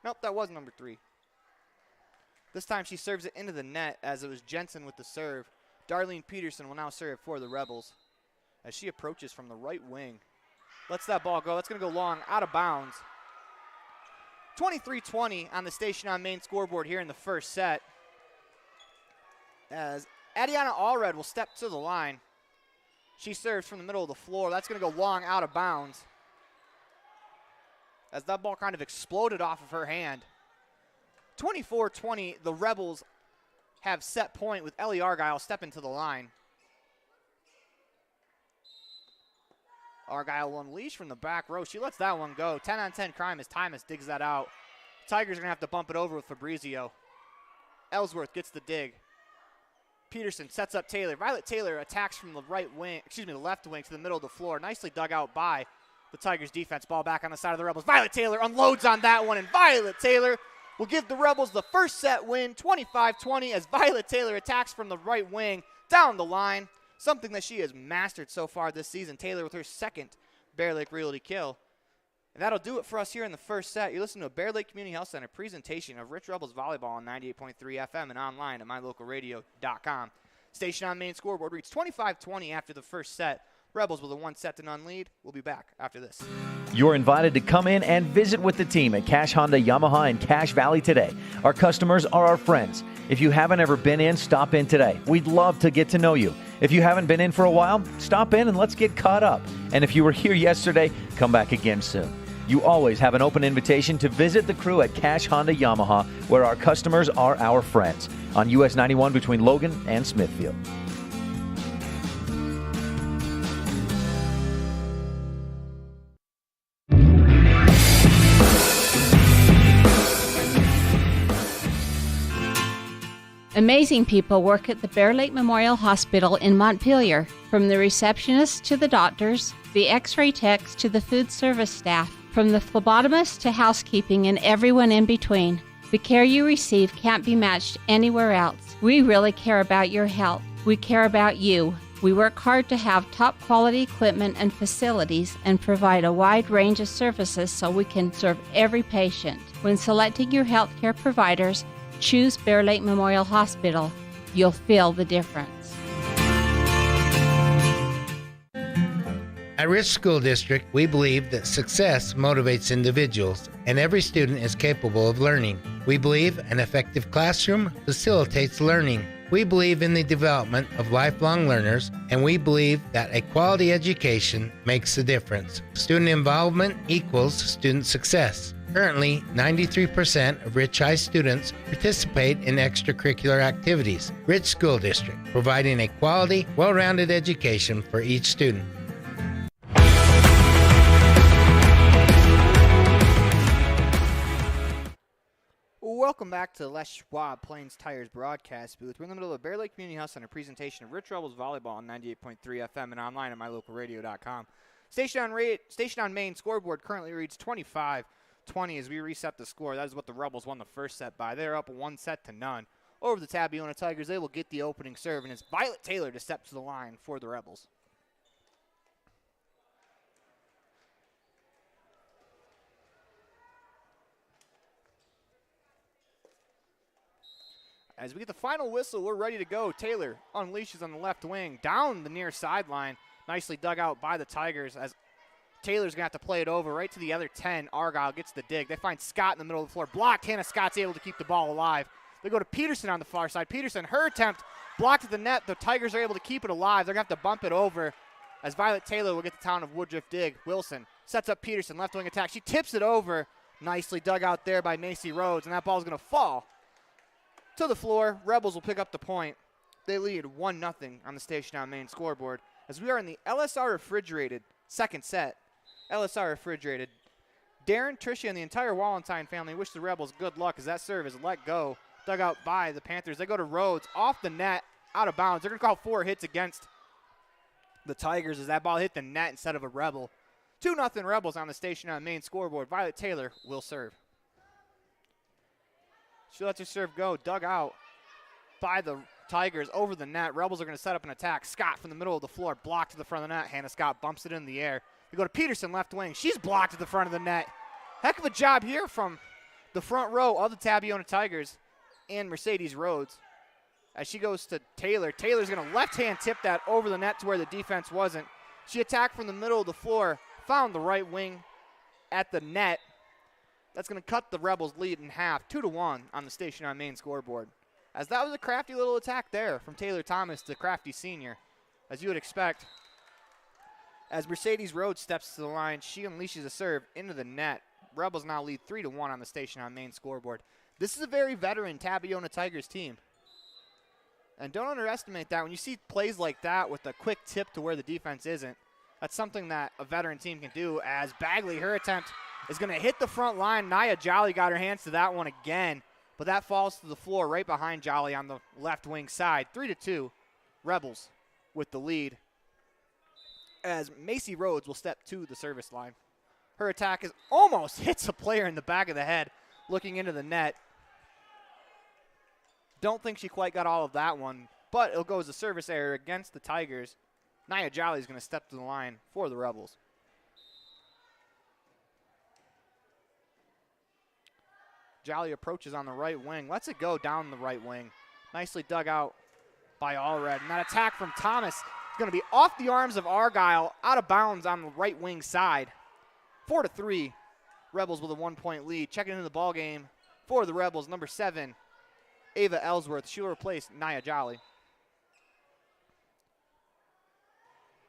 Nope, that was number 3. This time she serves it into the net as it was Jensen with the serve. Darlene Peterson will now serve for the Rebels as she approaches from the right wing. Lets that ball go. That's going to go long, out of bounds. 23-20 on the Station on Main scoreboard here in the first set. As Adiana Allred will step to the line. She serves from the middle of the floor. That's going to go long, out of bounds. As that ball kind of exploded off of her hand. 24-20, the Rebels have set point with Ellie Argyle stepping to the line. Argyle will unleash from the back row. She lets that one go. 10-on-10 crime as Tymas digs that out. Tigers are going to have to bump it over with Fabrizio. Ellsworth gets the dig. Peterson sets up Taylor. Violet Taylor attacks from the the left wing to the middle of the floor. Nicely dug out by the Tigers defense. Ball back on the side of the Rebels. Violet Taylor unloads on that one, and Violet Taylor will give the Rebels the first set win, 25-20, as Violet Taylor attacks from the right wing down the line. Something that she has mastered so far this season. Taylor with her second Bear Lake Realty kill. And that'll do it for us here in the first set. You're listening to a Bear Lake Community Health Center presentation of Rich Rebels Volleyball on 98.3 FM and online at mylocalradio.com. Station on Main scoreboard reached 25-20 after the first set. Rebels with a 1-0 lead. We'll be back after this. You're invited to come in and visit with the team at Cache Honda Yamaha in Cache Valley today. Our customers are our friends. If you haven't ever been in, stop in today. We'd love to get to know you. If you haven't been in for a while, stop in and let's get caught up. And if you were here yesterday, come back again soon. You always have an open invitation to visit the crew at Cache Honda Yamaha, where our customers are our friends, on US 91 between Logan and Smithfield. Amazing people work at the Bear Lake Memorial Hospital in Montpelier, from the receptionists to the doctors, the x-ray techs to the food service staff, from the phlebotomist to housekeeping and everyone in between. The care you receive can't be matched anywhere else. We really care about your health. We care about you. We work hard to have top quality equipment and facilities and provide a wide range of services so we can serve every patient. When selecting your healthcare providers, choose Bear Lake Memorial Hospital. You'll feel the difference. At Rich School District, we believe that success motivates individuals, and every student is capable of learning. We believe an effective classroom facilitates learning. We believe in the development of lifelong learners, and we believe that a quality education makes a difference. Student involvement equals student success. Currently, 93% of Rich High students participate in extracurricular activities. Rich School District, providing a quality, well-rounded education for each student. Welcome back to Les Schwab Plains Tires broadcast booth. We're in the middle of Bear Lake Community Health Center presentation of Rich Rebels Volleyball on 98.3 FM and online at mylocalradio.com. Station on Main scoreboard currently reads 25 20 as we reset the score. That is what the Rebels won the first set by. They're up 1-0 over the Tabiona Tigers. They will get the opening serve, and it's Violet Taylor to step to the line for the Rebels. As we get the final whistle, we're ready to go. Taylor unleashes on the left wing, down the near sideline. Nicely dug out by the Tigers as Taylor's going to have to play it over right to the other 10. Argyle gets the dig. They find Scott in the middle of the floor. Blocked. Hannah Scott's able to keep the ball alive. They go to Peterson on the far side. Peterson, her attempt, blocked at the net. The Tigers are able to keep it alive. They're going to have to bump it over as Violet Taylor will get the town of Woodruff dig. Wilson sets up Peterson, left wing attack. She tips it over. Nicely dug out there by Macy Rhodes, and that ball's going to fall to the floor. Rebels will pick up the point. They lead 1-0 on the Station on Main scoreboard as we are in the LSR Refrigerated second set. LSR Refrigerated. Darren, Tricia, and the entire Wallenstein family wish the Rebels good luck as that serve is let go. Dug out by the Panthers. They go to Rhodes, off the net, out of bounds. They're going to call 4 hits against the Tigers as that ball hit the net instead of a Rebel. 2-0 Rebels on the Station on Main scoreboard. Violet Taylor will serve. She lets her serve go. Dug out by the Tigers over the net. Rebels are going to set up an attack. Scott from the middle of the floor, blocked to the front of the net. Hannah Scott bumps it in the air. We go to Peterson, left wing. She's blocked at the front of the net. Heck of a job here from the front row of the Tabiona Tigers and Mercedes Rhodes. As she goes to Taylor. Taylor's going to left-hand tip that over the net to where the defense wasn't. She attacked from the middle of the floor, found the right wing at the net. That's going to cut the Rebels' lead in half, 2-1 on the Station on Main scoreboard. As that was a crafty little attack there from Taylor Thomas, the crafty senior, as you would expect. As Mercedes Rhodes steps to the line, she unleashes a serve into the net. Rebels now lead 3-1 on the Station on Main scoreboard. This is a very veteran Tabiona Tigers team. And don't underestimate that. When you see plays like that with a quick tip to where the defense isn't, that's something that a veteran team can do. As Bagley, her attempt is going to hit the front line. Nia Jolly got her hands to that one again, but that falls to the floor right behind Jolly on the left wing side. 3-2, Rebels with the lead. As Macy Rhodes will step to the service line. Her attack is almost hits a player in the back of the head looking into the net. Don't think she quite got all of that one, but it'll go as a service error against the Tigers. Nia Jolly is going to step to the line for the Rebels. Jolly approaches on the right wing. Lets it go down the right wing. Nicely dug out by Allred. And that attack from Thomas is going to be off the arms of Argyle, out of bounds on the right wing side. 4-3, Rebels with a 1-point lead. Checking into the ball game for the Rebels, number 7, Ava Ellsworth. She'll replace Nia Jolly.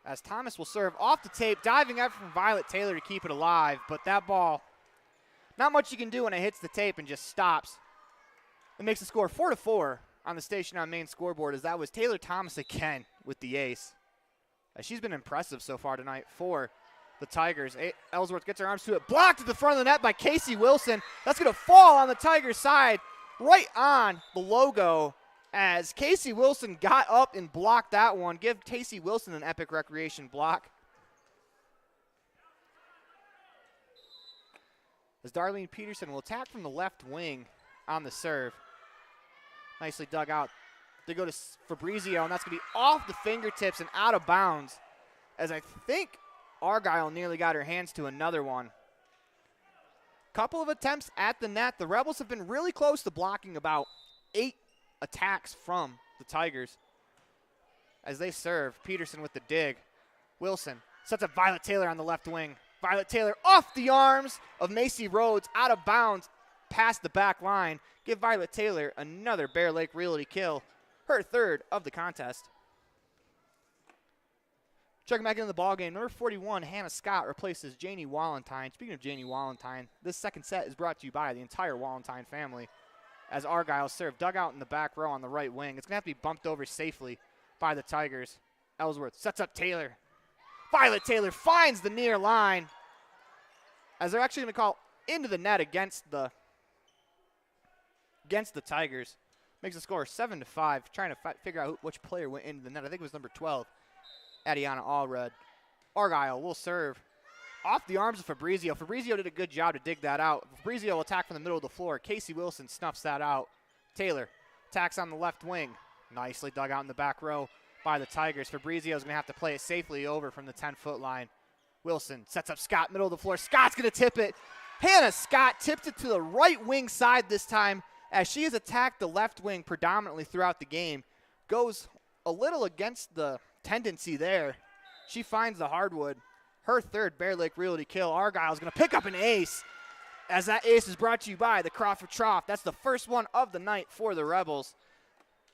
As Thomas will serve off the tape, diving up from Violet Taylor to keep it alive, but that ball, not much you can do when it hits the tape and just stops. It makes the score 4-4 on the Station on Main scoreboard, as that was Taylor Thomas again with the ace. As she's been impressive so far tonight for the Tigers. Ellsworth gets her arms to it, blocked at the front of the net by Casey Wilson. That's going to fall on the Tigers' side, right on the logo, as Casey Wilson got up and blocked that one. Give Casey Wilson an epic recreation block. As Darlene Peterson will attack from the left wing on the serve. Nicely dug out. They go to Fabrizio, and that's going to be off the fingertips and out of bounds, as I think Argyle nearly got her hands to another one. Couple of attempts at the net. The Rebels have been really close to blocking about 8 attacks from the Tigers. As they serve, Peterson with the dig. Wilson sets up Violet Taylor on the left wing. Violet Taylor off the arms of Macy Rhodes, out of bounds, past the back line. Give Violet Taylor another Bear Lake Realty kill, her 3rd of the contest. Checking back into the ballgame, number 41, Hannah Scott replaces Janie Wallentine. Speaking of Janie Wallentine, this second set is brought to you by the entire Wallentine family. As Argyle serve, dug out in the back row on the right wing. It's going to have to be bumped over safely by the Tigers. Ellsworth sets up Taylor. Violet Taylor finds the near line, as they're actually going to call into the net against the Tigers. Makes the score 7-5, trying to figure out which player went into the net. I think it was number 12, Adiana Allred. Argyle will serve. Off the arms of Fabrizio. Fabrizio did a good job to dig that out. Fabrizio will attack from the middle of the floor. Casey Wilson snuffs that out. Taylor attacks on the left wing. Nicely dug out in the back row by the Tigers. Fabrizio is going to have to play it safely over from the 10-foot line. Wilson sets up Scott, middle of the floor. Scott's going to tip it. Hannah Scott tipped it to the right wing side this time as she has attacked the left wing predominantly throughout the game. Goes a little against the tendency there. She finds the hardwood. Her third Bear Lake Realty kill. Argyle's going to pick up an ace, as that ace is brought to you by the Crawford Trough. That's the first one of the night for the Rebels.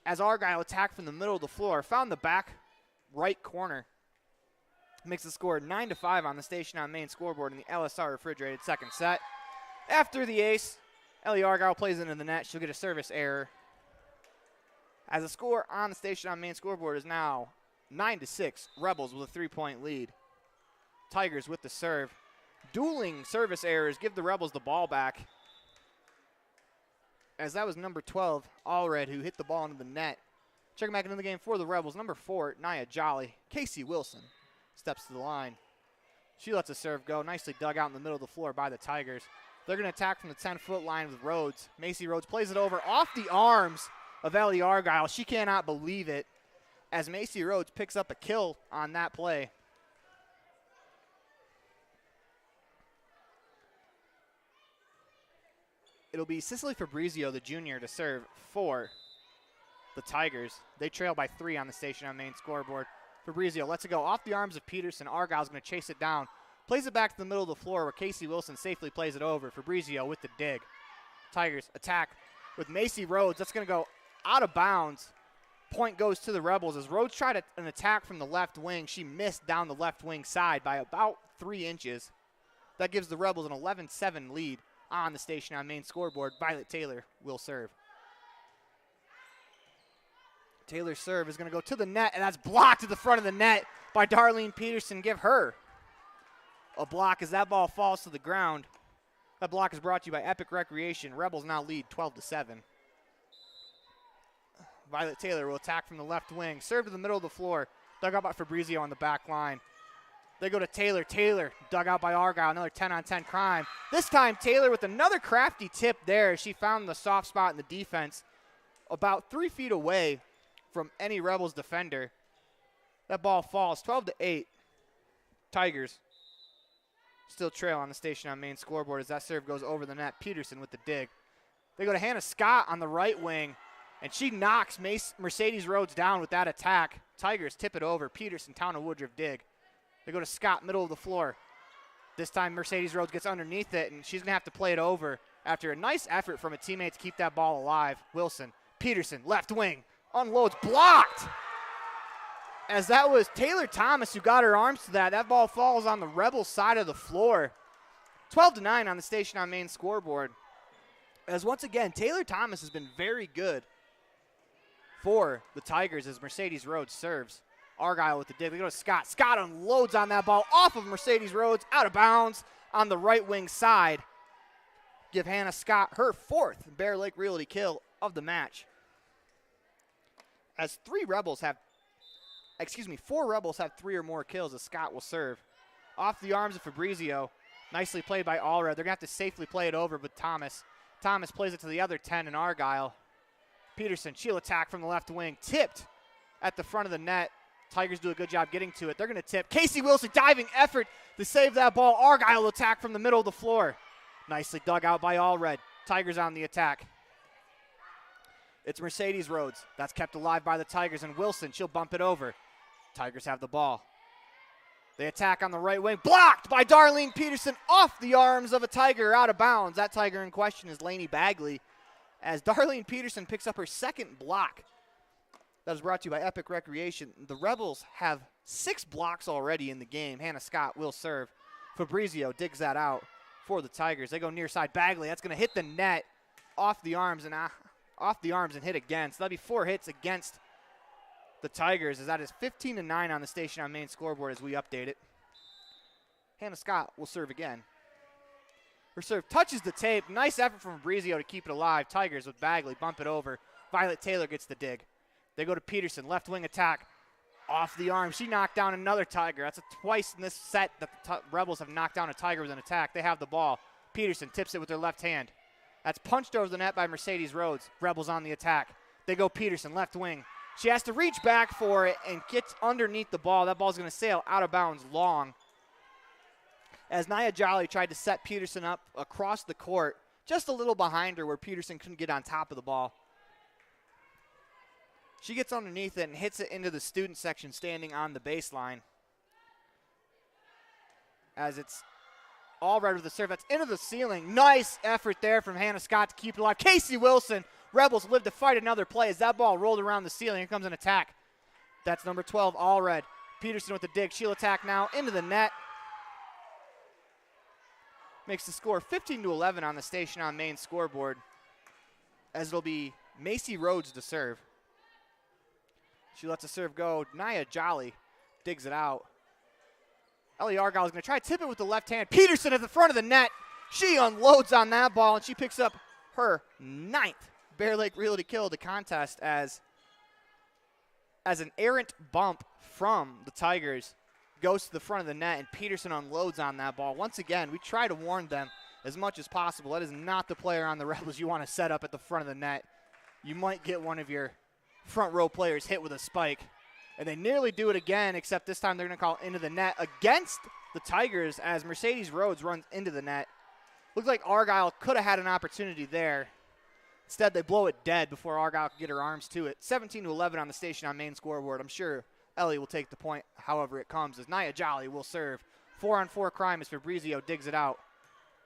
As Argyle attacked from the middle of the floor, found the back right corner. Makes the score 9-5 on the Station on Main scoreboard in the LSR refrigerated second set. After the ace, Ellie Argyle plays into the net. She'll get a service error. As the score on the Station on Main scoreboard is now 9-6. Rebels with a 3-point lead. Tigers with the serve. Dueling service errors give the Rebels the ball back. As that was number 12, Allred, who hit the ball into the net. Checking back into the game for the Rebels, number 4, Nia Jolly. Casey Wilson steps to the line. She lets a serve go. Nicely dug out in the middle of the floor by the Tigers. They're going to attack from the 10-foot line with Rhodes. Macy Rhodes plays it over off the arms of Ellie Argyle. She cannot believe it as Macy Rhodes picks up a kill on that play. It'll be Cicely Fabrizio, the junior, to serve for the Tigers. They trail by 3 on the Station on Main scoreboard. Fabrizio lets it go off the arms of Peterson. Argyle's going to chase it down. Plays it back to the middle of the floor where Casey Wilson safely plays it over. Fabrizio with the dig. Tigers attack with Macy Rhodes. That's going to go out of bounds. Point goes to the Rebels as Rhodes tried an attack from the left wing. She missed down the left wing side by about 3 inches. That gives the Rebels an 11-7 lead on the Station on Main scoreboard. Violet Taylor will serve. Taylor's serve is going to go to the net, and that's blocked to the front of the net by Darlene Peterson. Give her a block as that ball falls to the ground. That block is brought to you by Epic Recreation. Rebels now lead 12-7. Violet Taylor will attack from the left wing. Serve to the middle of the floor. Dug out by Fabrizio on the back line. They go to Taylor. Taylor dug out by Argyle. Another 10-on-10 crime. This time Taylor with another crafty tip there. She found the soft spot in the defense about 3 feet away from any Rebels defender. That ball falls 12-8. Tigers still trail on the Station on Main scoreboard as that serve goes over the net. Peterson with the dig. They go to Hannah Scott on the right wing, and she knocks Mercedes Rhodes down with that attack. Tigers tip it over. Peterson, Town of Woodruff dig. They go to Scott, middle of the floor. This time Mercedes Rhodes gets underneath it, and she's going to have to play it over after a nice effort from a teammate to keep that ball alive. Wilson, Peterson, left wing, unloads, blocked. As that was Taylor Thomas who got her arms to that. That ball falls on the Rebels side of the floor. 12-9 on the Station on Main scoreboard. As once again, Taylor Thomas has been very good for the Tigers as Mercedes Rhodes serves. Argyle with the dig. They go to Scott. Scott unloads on that ball off of Mercedes Rhodes, out of bounds on the right wing side. Give Hannah Scott her 4th Bear Lake Realty kill of the match. As 4 Rebels have 3 or more kills as Scott will serve. Off the arms of Fabrizio. Nicely played by Allred. They're going to have to safely play it over with Thomas. Thomas plays it to the other 10 in Argyle. Peterson, she'll attack from the left wing. Tipped at the front of the net. Tigers do a good job getting to it. They're going to tip. Casey Wilson, diving effort to save that ball. Argyle will attack from the middle of the floor. Nicely dug out by Allred. Tigers on the attack. It's Mercedes Rhodes. That's kept alive by the Tigers. And Wilson, she'll bump it over. Tigers have the ball. They attack on the right wing. Blocked by Darlene Peterson off the arms of a Tiger, out of bounds. That Tiger in question is Lainey Bagley. As Darlene Peterson picks up her 2nd block. That is brought to you by Epic Recreation. The Rebels have 6 blocks already in the game. Hannah Scott will serve. Fabrizio digs that out for the Tigers. They go near side. Bagley, that's going to hit the net off the arms and hit against. That'll be 4 hits against the Tigers as that is 15-9 on the Station on Main scoreboard as we update it. Hannah Scott will serve again. Her serve touches the tape. Nice effort from Fabrizio to keep it alive. Tigers with Bagley bump it over. Violet Taylor gets the dig. They go to Peterson, left wing attack. Off the arm. She knocked down another Tiger. That's twice in this set that the Rebels have knocked down a Tiger with an attack. They have the ball. Peterson tips it with her left hand. That's punched over the net by Mercedes Rhodes. Rebels on the attack. They go Peterson, left wing. She has to reach back for it and gets underneath the ball. That ball's going to sail out of bounds long. As Nia Jolly tried to set Peterson up across the court, just a little behind her where Peterson couldn't get on top of the ball. She gets underneath it and hits it into the student section standing on the baseline. As it's all right with the serve. That's into the ceiling. Nice effort there from Hannah Scott to keep it alive. Casey Wilson. Rebels live to fight another play as that ball rolled around the ceiling. Here comes an attack. That's number 12, Allred. Peterson with the dig. She'll attack now into the net. Makes the score 15-11 on the Station on Main scoreboard, as it'll be Macy Rhodes to serve. She lets the serve go. Nia Jolly digs it out. Ellie Argyle is going to try to tip it with the left hand. Peterson at the front of the net. She unloads on that ball, and she picks up her 9th Bear Lake Realty Kill of the contest as an errant bump from the Tigers goes to the front of the net, and Peterson unloads on that ball. Once again, we try to warn them as much as possible. That is not the player on the Rebels you want to set up at the front of the net. You might get one of your front row players hit with a spike. And they nearly do it again, except this time they're going to call into the net against the Tigers as Mercedes Rhodes runs into the net. Looks like Argyle could have had an opportunity there. Instead, they blow it dead before Argyle could get her arms to it. 17-11 on the Station on Main scoreboard. I'm sure Ellie will take the point however it comes, as Nia Jolly will serve. 4-on-4 crime as Fabrizio digs it out.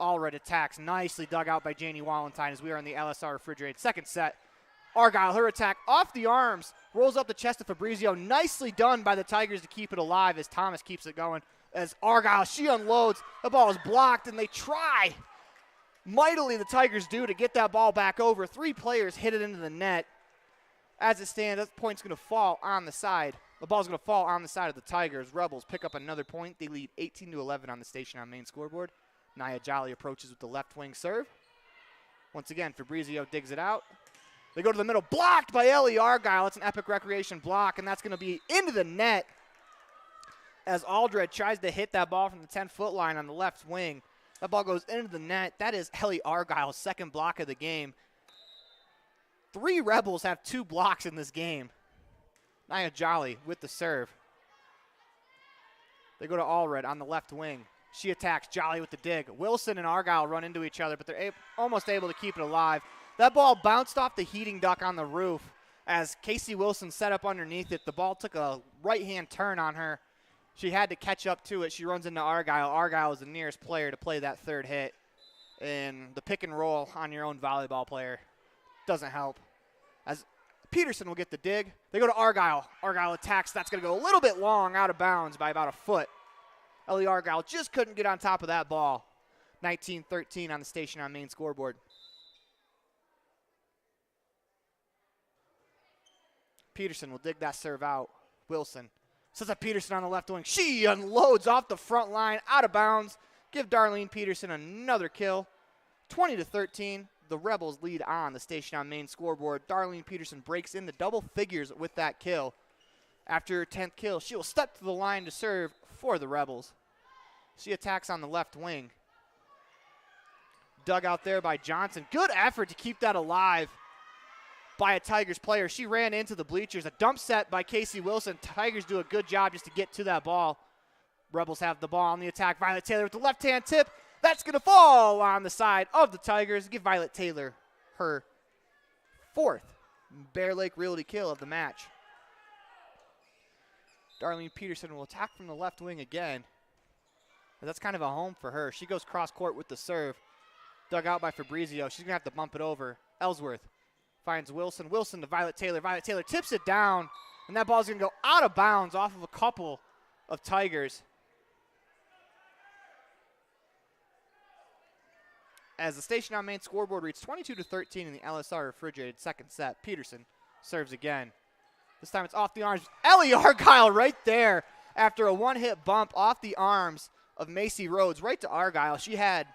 Allred attacks, nicely dug out by Janie Walentine as we are in the LSR refrigerated second set. Argyle, her attack off the arms, rolls up the chest of Fabrizio. Nicely done by the Tigers to keep it alive as Thomas keeps it going. As Argyle, she unloads. The ball is blocked, and they try. Mightily, the Tigers do to get that ball back over. 3 players hit it into the net. As it stands, that point's going to fall on the side. The ball's going to fall on the side of the Tigers. Rebels pick up another point. They lead 18-11 on the Station on Main scoreboard. Nia Jolly approaches with the left wing serve. Once again, Fabrizio digs it out. They go to the middle, blocked by Ellie Argyle. It's an Epic Recreation block, and that's going to be into the net as Aldred tries to hit that ball from the 10-foot line on the left wing. That ball goes into the net. That is Ellie Argyle's second block of the game. 3 Rebels have 2 blocks in this game. Nia Jolly with the serve. They go to Allred on the left wing. She attacks Jolly with the dig. Wilson and Argyle run into each other, but they're almost able to keep it alive. That ball bounced off the heating duct on the roof as Casey Wilson set up underneath it. The ball took a right-hand turn on her. She had to catch up to it. She runs into Argyle. Argyle is the nearest player to play that third hit. And the pick and roll on your own volleyball player doesn't help. As Peterson will get the dig. They go to Argyle. Argyle attacks. That's going to go a little bit long, out of bounds by about a foot. Ellie Argyle just couldn't get on top of that ball. 19-13 on the Station on Main scoreboard. Peterson will dig that serve out. Wilson sets up Peterson on the left wing. She unloads off the front line, out of bounds. Give Darlene Peterson another kill. 20-13. The Rebels lead on the Station on Main scoreboard. Darlene Peterson breaks into double figures with that kill. After her 10th kill, she will step to the line to serve for the Rebels. She attacks on the left wing. Dug out there by Johnson. Good effort to keep that alive by a Tigers player. She ran into the bleachers. A dump set by Casey Wilson. Tigers do a good job just to get to that ball. Rebels have the ball on the attack. Violet Taylor with the left-hand tip. That's going to fall on the side of the Tigers. Give Violet Taylor her 4th Bear Lake Realty Kill of the match. Darlene Peterson will attack from the left wing again. But that's kind of a home for her. She goes cross-court with the serve. Dug out by Fabrizio. She's going to have to bump it over. Ellsworth finds Wilson. Wilson to Violet Taylor. Violet Taylor tips it down, and that ball's going to go out of bounds off of a couple of Tigers. As the Station on Main scoreboard reads 22-13 in the LSR refrigerated second set. Peterson serves again. This time it's off the arms. Ellie Argyle right there after a one-hit bump off the arms of Macy Rhodes right to Argyle. She had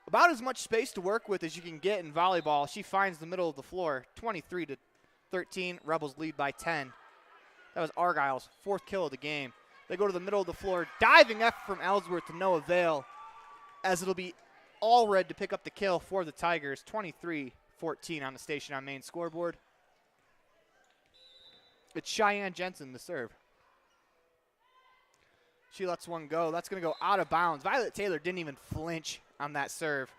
about as much space to work with as you can get in volleyball. She finds the middle of the floor. 23-13. Rebels lead by 10. That was Argyle's 4th kill of the game. They go to the middle of the floor. Diving effort from Ellsworth to no avail, as it'll be Allred to pick up the kill for the Tigers. 23-14 on the Station on Main scoreboard. It's Cheyenne Jensen, the serve. She lets one go. That's going to go out of bounds. Violet Taylor didn't even flinch on that serve.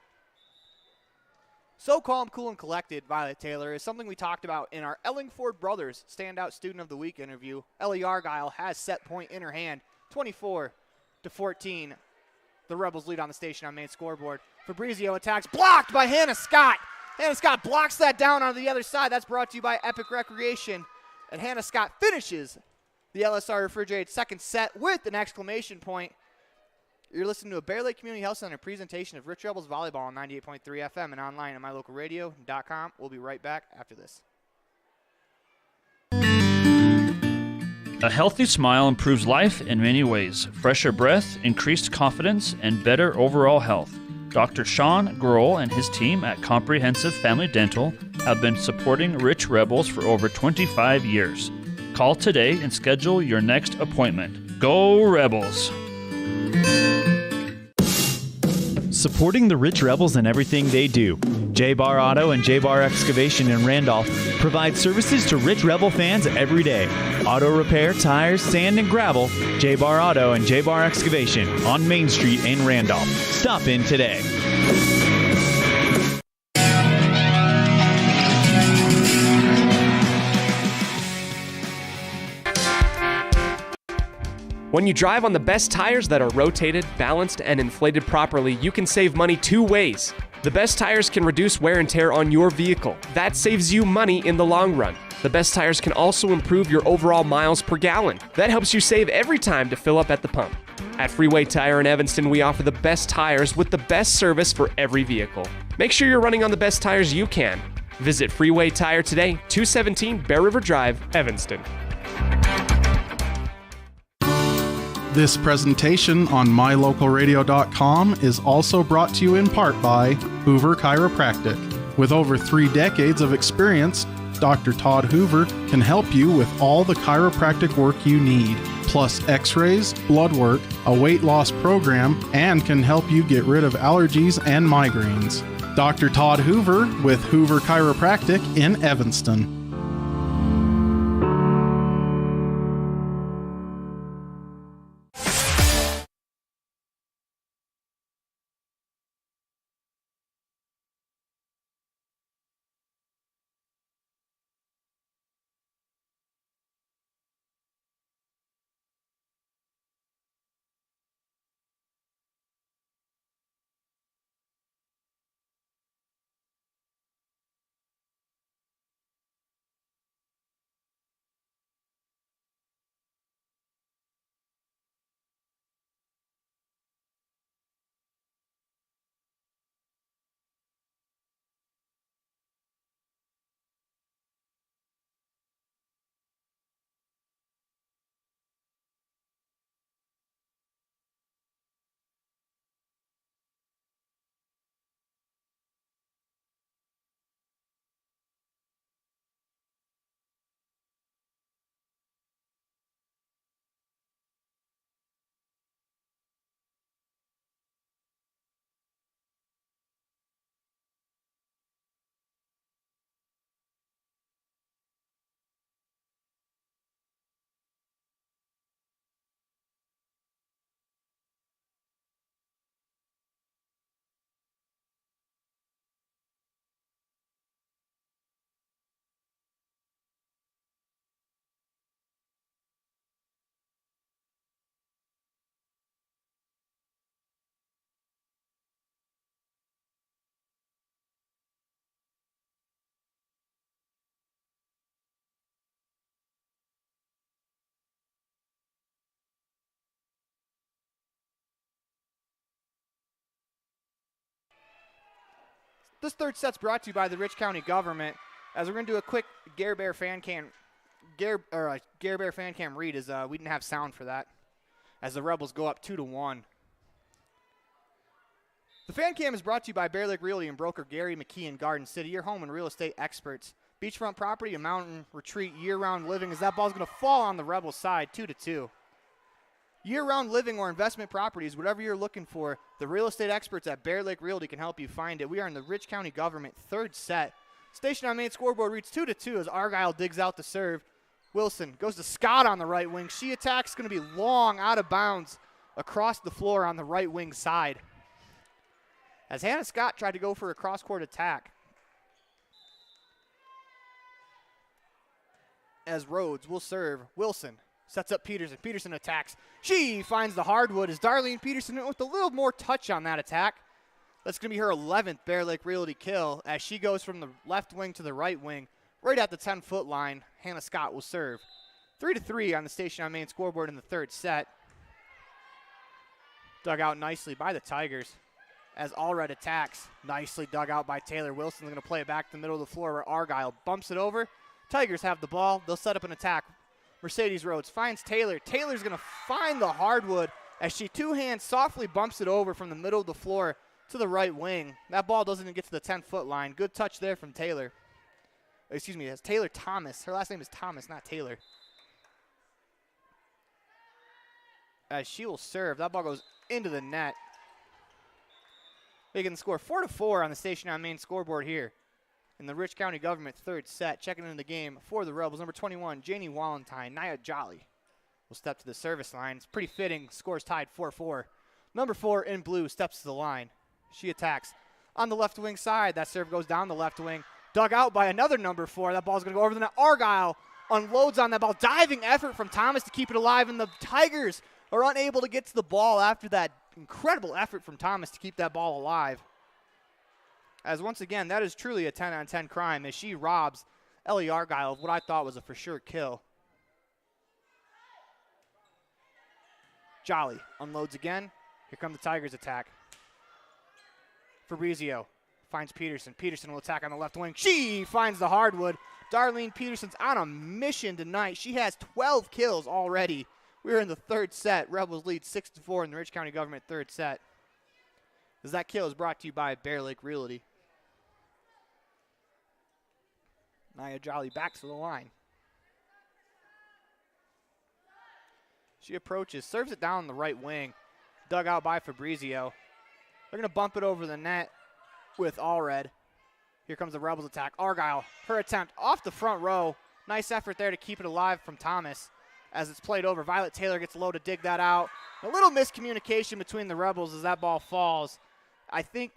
So calm, cool, and collected, Violet Taylor, is something we talked about in our Ellingford Brothers Standout Student of the Week interview. Ellie Argyle has set point in her hand, 24-14. The Rebels lead on the Station on Main scoreboard. Fabrizio attacks, blocked by Hannah Scott. Hannah Scott blocks that down on the other side. That's brought to you by Epic Recreation. And Hannah Scott finishes the LSR Refrigerated second set with an exclamation point. You're listening to a Bear Lake Community Health Center presentation of Rich Rebels Volleyball on 98.3 FM and online at mylocalradio.com. We'll be right back after this. A healthy smile improves life in many ways. Fresher breath, increased confidence, and better overall health. Dr. Sean Grohl and his team at Comprehensive Family Dental have been supporting Rich Rebels for over 25 years. Call today and schedule your next appointment. Go Rebels! Supporting the Rich Rebels in everything they do. J-Bar Auto and J-Bar Excavation in Randolph provide services to Rich Rebel fans every day. Auto repair, tires, sand, and gravel. J-Bar Auto and J-Bar Excavation on Main Street in Randolph. Stop in today. When you drive on the best tires that are rotated, balanced, and inflated properly, you can save money 2 ways. The best tires can reduce wear and tear on your vehicle. That saves you money in the long run. The best tires can also improve your overall miles per gallon. That helps you save every time to fill up at the pump. At Freeway Tire in Evanston, we offer the best tires with the best service for every vehicle. Make sure you're running on the best tires you can. Visit Freeway Tire today, 217 Bear River Drive, Evanston. This presentation on mylocalradio.com is also brought to you in part by Hoover Chiropractic. With over 3 decades of experience, Dr. Todd Hoover can help you with all the chiropractic work you need, plus x-rays, blood work, a weight loss program, and can help you get rid of allergies and migraines. Dr. Todd Hoover with Hoover Chiropractic in Evanston. This third set's brought to you by the Rich County government, as we're going to do a quick Gare Bear fan cam read, as we didn't have sound for that, as the Rebels go up 2-1. The fan cam is brought to you by Bear Lake Realty and broker Gary McKee in Garden City, your home and real estate experts. Beachfront property, a mountain retreat, year-round living, as that ball's going to fall on the Rebels side, 2-2. Year-round living or investment properties, whatever you're looking for, the real estate experts at Bear Lake Realty can help you find it. We are in the Rich County Government third set. Station on main scoreboard reads 2-2 as Argyle digs out the serve. Wilson goes to Scott on the right wing. She attacks, going to be long, out of bounds, across the floor on the right wing side. As Hannah Scott tried to go for a cross-court attack. As Rhodes will serve. Wilson sets up Peterson. Peterson attacks. She finds the hardwood as Darlene Peterson went with a little more touch on that attack. That's going to be her 11th Bear Lake Realty kill as she goes from the left wing to the right wing, right at the 10-foot line. Hannah Scott will serve. 3-3 on the Station on main scoreboard in the third set. Dug out nicely by the Tigers as Allred attacks. Nicely dug out by Taylor Wilson. They're going to play it back to the middle of the floor where Argyle bumps it over. Tigers have the ball. They'll set up an attack. Mercedes Rhodes finds Taylor. Taylor's going to find the hardwood as she two-hands softly bumps it over from the middle of the floor to the right wing. That ball doesn't even get to the 10-foot line. Good touch there from Taylor. Excuse me, that's Taylor Thomas. Her last name is Thomas, not Taylor. As she will serve. That ball goes into the net. They can score 4-4 on the Station on main scoreboard here in the Rich County Government third set. Checking into the game for the Rebels, number 21, Janie Walentine. Nia Jolly will step to the service line. It's pretty fitting. Scores tied 4-4. Number 4 in blue steps to the line. She attacks on the left wing side. That serve goes down the left wing. Dug out by another number 4. That ball's going to go over the net. Argyle unloads on that ball. Diving effort from Thomas to keep it alive, and the Tigers are unable to get to the ball after that incredible effort from Thomas to keep that ball alive. As once again, that is truly a 10-on-10 crime as she robs Ellie Argyle of what I thought was a for sure kill. Jolly unloads again. Here come the Tigers attack. Fabrizio finds Peterson. Peterson will attack on the left wing. She finds the hardwood. Darlene Peterson's on a mission tonight. She has 12 kills already. We're in the third set. Rebels lead 6-4 in the Rich County Government third set. As that kill is brought to you by Bear Lake Realty. Nia Jolly backs to the line. She approaches, serves it down the right wing. Dug out by Fabrizio. They're going to bump it over the net with Allred. Here comes the Rebels attack. Argyle, her attempt off the front row. Nice effort there to keep it alive from Thomas as it's played over. Violet Taylor gets low to dig that out. A little miscommunication between the Rebels as that ball falls. I think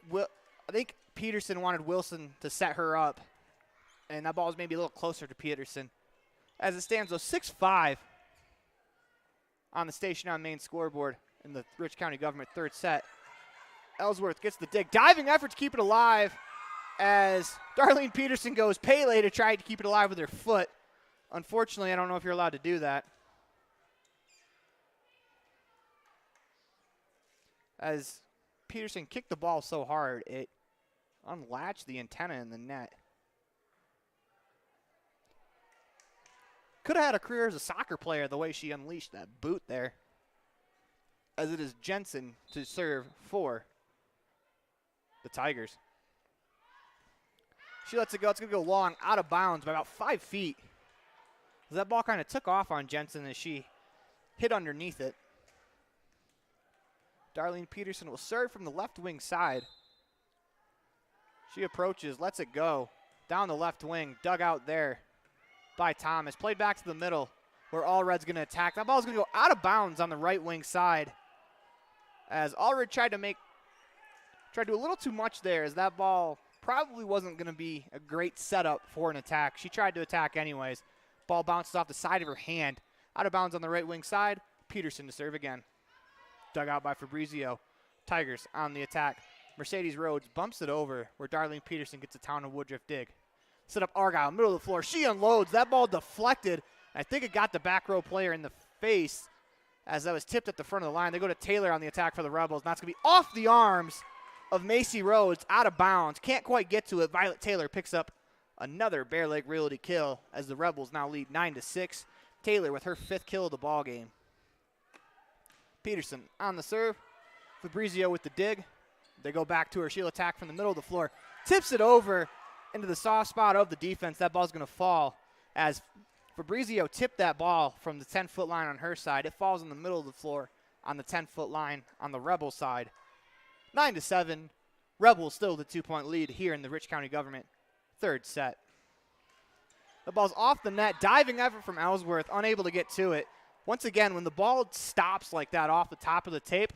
Peterson wanted Wilson to set her up, and that ball is maybe a little closer to Peterson. As it stands, though, 6-5 on the Station on main scoreboard in the Rich County Government third set. Ellsworth gets the dig. Diving effort to keep it alive as Darlene Peterson goes Pele to try to keep it alive with her foot. Unfortunately, I don't know if you're allowed to do that. As Peterson kicked the ball so hard, it unlatched the antenna in the net. Could have had a career as a soccer player the way she unleashed that boot there. As it is Jensen to serve for the Tigers. She lets it go. It's going to go long, out of bounds by about 5 feet. That ball kind of took off on Jensen as she hit underneath it. Darlene Peterson will serve from the left wing side. She approaches, lets it go. Down the left wing, dug out there by Thomas. Played back to the middle where Allred's going to attack. That ball's going to go out of bounds on the right wing side. As Allred tried to do a little too much there as that ball probably wasn't going to be a great setup for an attack. She tried to attack anyways. Ball bounces off the side of her hand. Out of bounds on the right wing side. Peterson to serve again. Dug out by Fabrizio. Tigers on the attack. Mercedes Rhodes bumps it over where Darlene Peterson gets a Town of Woodruff dig. Set up Argyle, middle of the floor. She unloads. That ball deflected. I think it got the back row player in the face as that was tipped at the front of the line. They go to Taylor on the attack for the Rebels. And that's going to be off the arms of Macy Rhodes, out of bounds. Can't quite get to it. Violet Taylor picks up another Bear Lake Realty kill as the Rebels now lead 9-6. Taylor with her 5th kill of the ball game. Peterson on the serve. Fabrizio with the dig. They go back to her. She'll attack from the middle of the floor. Tips it over into the soft spot of the defense. That ball's going to fall as Fabrizio tipped that ball from the 10-foot line on her side. It falls in the middle of the floor on the 10-foot line on the Rebel side. 9-7. Rebels still the 2-point lead here in the Rich County Government third set. The ball's off the net. Diving effort from Ellsworth, unable to get to it. Once again, when the ball stops like that off the top of the tape,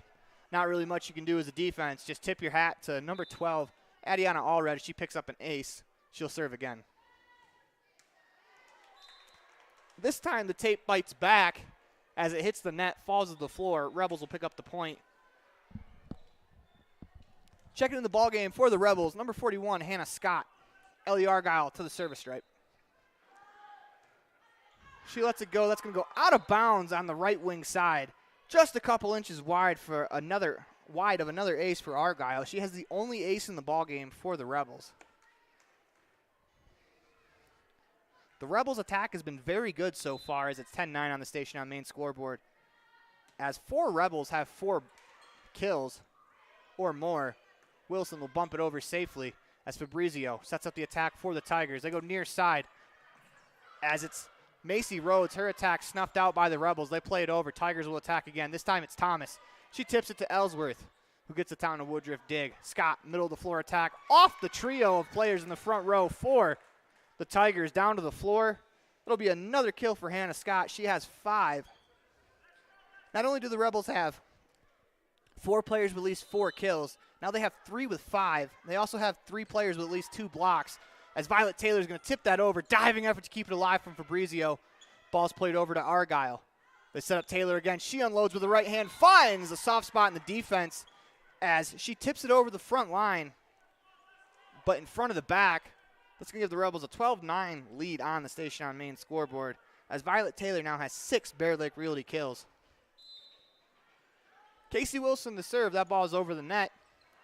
not really much you can do as a defense. Just tip your hat to number 12, Adiana Allred. She picks up an ace. She'll serve again. This time the tape bites back as it hits the net, falls to the floor. Rebels will pick up the point. Checking in the ball game for the Rebels, number 41, Hannah Scott. Ellie Argyle to the service stripe. She lets it go. That's going to go out of bounds on the right wing side. Just a couple inches wide of another ace for Argyle. She has the only ace in the ball game for the Rebels. The Rebels' attack has been very good so far as it's 10-9 on the station on main scoreboard. As 4 Rebels have 4 kills or more, Wilson will bump it over safely as Fabrizio sets up the attack for the Tigers. They go near side as it's Macy Rhodes, her attack snuffed out by the Rebels. They play it over. Tigers will attack again. This time it's Thomas. She tips it to Ellsworth, who gets the Town of Woodruff dig. Scott, middle of the floor attack, off the trio of players in the front row for the Tigers down to the floor. It'll be another kill for Hannah Scott. She has 5. Not only do the Rebels have 4 players with at least 4 kills, now they have 3 with 5. They also have 3 players with at least 2 blocks. As Violet Taylor is going to tip that over. Diving effort to keep it alive from Fabrizio. Ball's played over to Argyle. They set up Taylor again. She unloads with the right hand. Finds a soft spot in the defense as she tips it over the front line. But in front of the back, that's going to give the Rebels a 12-9 lead on the station on main scoreboard. As Violet Taylor now has 6 Bear Lake Realty kills. Casey Wilson to serve. That ball is over the net.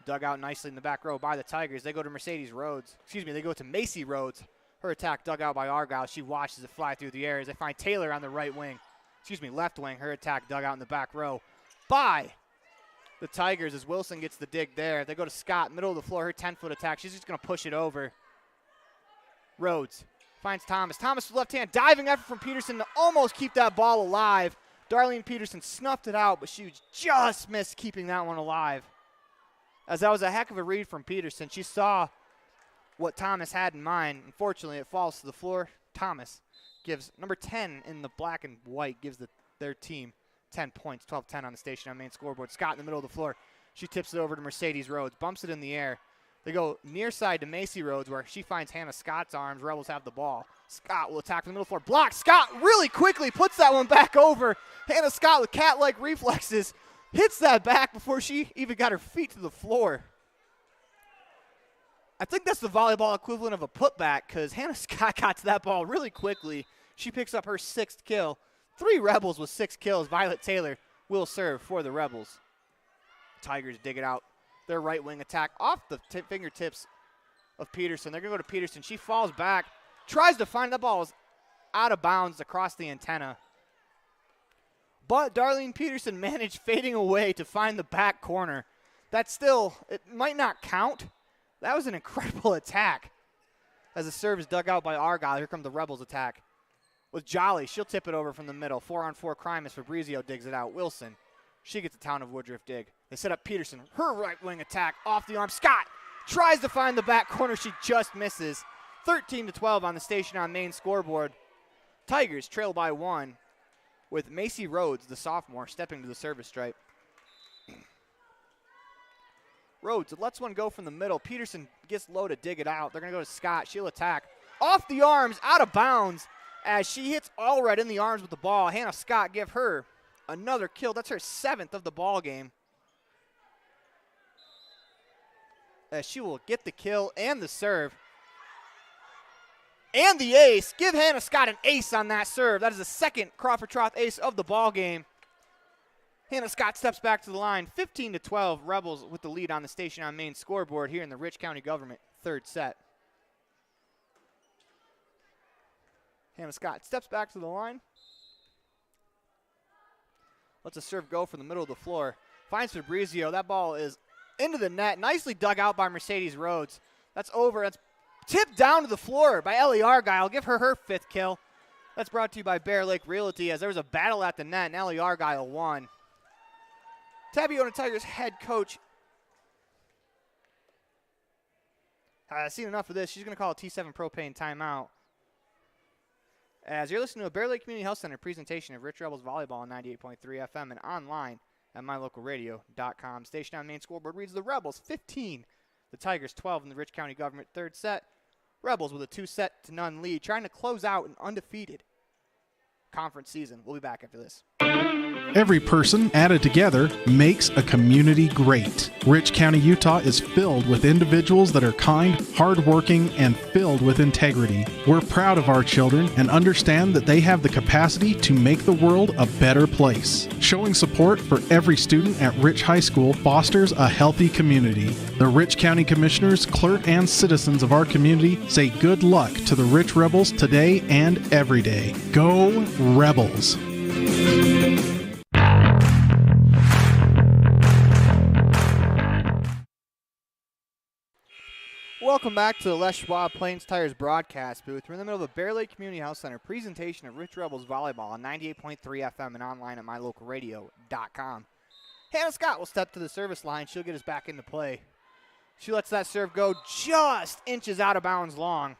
Dug out nicely in the back row by the Tigers. They go to they go to Macy Rhodes. Her attack dug out by Argyle. She watches it fly through the air as they find Taylor on the left wing. Her attack dug out in the back row by the Tigers as Wilson gets the dig there. They go to Scott, middle of the floor, her 10-foot attack. She's just going to push it over. Rhodes finds Thomas. Thomas with left hand, diving effort from Peterson to almost keep that ball alive. Darlene Peterson snuffed it out, but she just missed keeping that one alive. As that was a heck of a read from Peterson. She saw what Thomas had in mind. Unfortunately, it falls to the floor. Thomas gives number 10 in the black and white, gives their team 10 points, 12-10 on the station on main scoreboard. Scott in the middle of the floor. She tips it over to Mercedes Rhodes, bumps it in the air. They go near side to Macy Rhodes where she finds Hannah Scott's arms. Rebels have the ball. Scott will attack from the middle floor. Block. Scott really quickly puts that one back over. Hannah Scott with cat-like reflexes hits that back before she even got her feet to the floor. I think that's the volleyball equivalent of a putback because Hannah Scott got to that ball really quickly. She picks up her 6th kill. 3 Rebels with 6 kills. Violet Taylor will serve for the Rebels. Tigers dig it out. Their right wing attack off the fingertips of Peterson. They're going to go to Peterson. She falls back, tries to find the ball, is out of bounds across the antenna. But Darlene Peterson managed fading away to find the back corner. That still, it might not count. That was an incredible attack. As the serve is dug out by Argyle, here comes the Rebels attack. With Jolly, she'll tip it over from the middle. 4-on-4 crime as Fabrizio digs it out. Wilson, she gets the Town of Woodruff dig. They set up Peterson. Her right wing attack off the arm. Scott tries to find the back corner. She just misses. 13-12 on the station on main scoreboard. Tigers trail by 1 with Macy Rhodes, the sophomore, stepping to the service stripe. Rhodes lets one go from the middle. Peterson gets low to dig it out. They're going to go to Scott. She'll attack. Off the arms, out of bounds, as she hits Allred in the arms with the ball. Hannah Scott give her another kill. That's her 7th of the ball game. As she will get the kill and the serve. And the ace. Give Hannah Scott an ace on that serve. That is the 2nd Crawford Troth ace of the ball game. Hannah Scott steps back to the line. 15-12, Rebels with the lead on the station on main scoreboard here in the Rich County Government third set. Hannah Scott steps back to the line. Lets a serve go from the middle of the floor. Finds Fabrizio. That ball is into the net. Nicely dug out by Mercedes Rhodes. That's over. That's Tipped down to the floor by Ellie Argyle. Give her her 5th kill. That's brought to you by Bear Lake Realty, as there was a battle at the net, and Ellie Argyle won. Tabiona Tigers head coach. I've seen enough of this. She's going to call a T7 propane timeout. As you're listening to a Bear Lake Community Health Center presentation of Rich Rebels Volleyball on 98.3 FM and online at mylocalradio.com. Station on main scoreboard reads the Rebels 15, the Tigers 12 in the Rich County Government third set. Rebels with a 2-0 lead, trying to close out an undefeated conference season. We'll be back after this. Every person added together makes a community great. Rich County, Utah is filled with individuals that are kind, hardworking, and filled with integrity. We're proud of our children and understand that they have the capacity to make the world a better place. Showing support for every student at Rich High School fosters a healthy community. The Rich County Commissioners, clerk, and citizens of our community say good luck to the Rich Rebels today and every day. Go Rebels! Welcome back to the Les Schwab Plains Tires broadcast booth. We're in the middle of the Bear Lake Community Health Center presentation of Rich Rebels Volleyball on 98.3 FM and online at mylocalradio.com. Hannah Scott will step to the service line. She'll get us back into play. She lets that serve go just inches out of bounds long.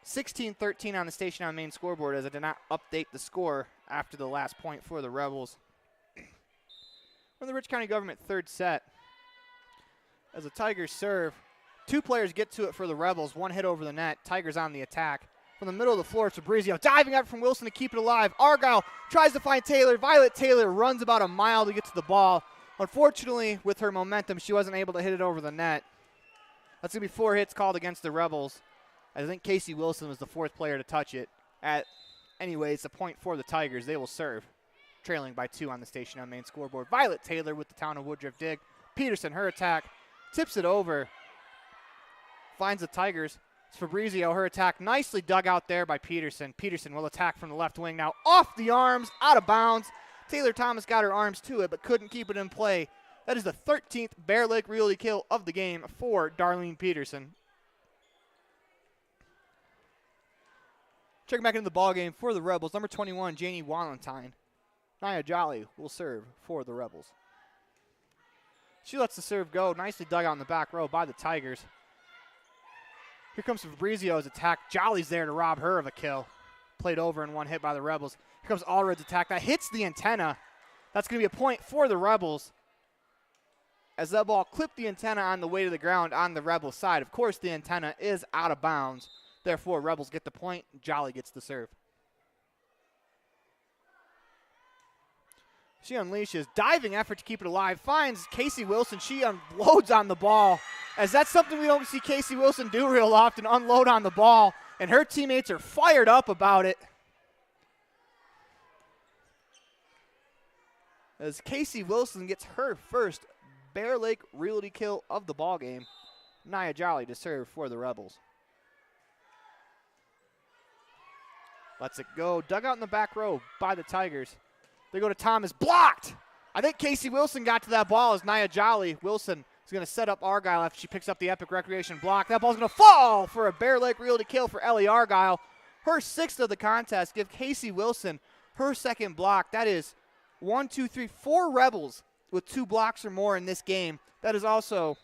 16-13 on the station on main scoreboard, as I did not update the score after the last point for the Rebels. We're in the Rich County Government third set. As the Tigers serve, 2 players get to it for the Rebels. 1 hit over the net. Tigers on the attack. From the middle of the floor, it's Fabrizio diving up from Wilson to keep it alive. Argyle tries to find Taylor. Violet Taylor runs about a mile to get to the ball. Unfortunately, with her momentum, she wasn't able to hit it over the net. That's going to be 4 hits called against the Rebels. I think Casey Wilson was the 4th player to touch it. Anyway, it's a point for the Tigers. They will serve, trailing by 2 on the station on main scoreboard. Violet Taylor with the Town of Woodruff dig. Peterson, her attack, tips it over. Finds the Tigers. It's Fabrizio, her attack, nicely dug out there by Peterson. Peterson will attack from the left wing now. Off the arms, out of bounds. Taylor Thomas got her arms to it, but couldn't keep it in play. That is the 13th Bear Lake Realty kill of the game for Darlene Peterson. Checking back into the ball game for the Rebels, number 21, Janie Walentine. Nia Jolly will serve for the Rebels. She lets the serve go, nicely dug out in the back row by the Tigers. Here comes Fabrizio's attack. Jolly's there to rob her of a kill. Played over and 1 hit by the Rebels. Here comes Allred's attack. That hits the antenna. That's going to be a point for the Rebels, as that ball clipped the antenna on the way to the ground on the Rebels side. Of course, the antenna is out of bounds. Therefore, Rebels get the point. Jolly gets the serve. She unleashes. Diving effort to keep it alive. Finds Casey Wilson. She unloads on the ball, as that's something we don't see Casey Wilson do real often, unload on the ball. And her teammates are fired up about it, as Casey Wilson gets her first Bear Lake Realty kill of the ball game. Nia Jolly to serve for the Rebels. Lets it go. Dug out in the back row by the Tigers. They go to Thomas. Blocked! I think Casey Wilson got to that ball as Nia Jolly. Wilson is going to set up Argyle after she picks up the Epic Recreation block. That ball's going to fall for a Bear Lake Realty kill for Ellie Argyle. Her 6th of the contest. Give Casey Wilson her 2nd block. That is 1, 2, 3, 4 Rebels with 2 blocks or more in this game. That is also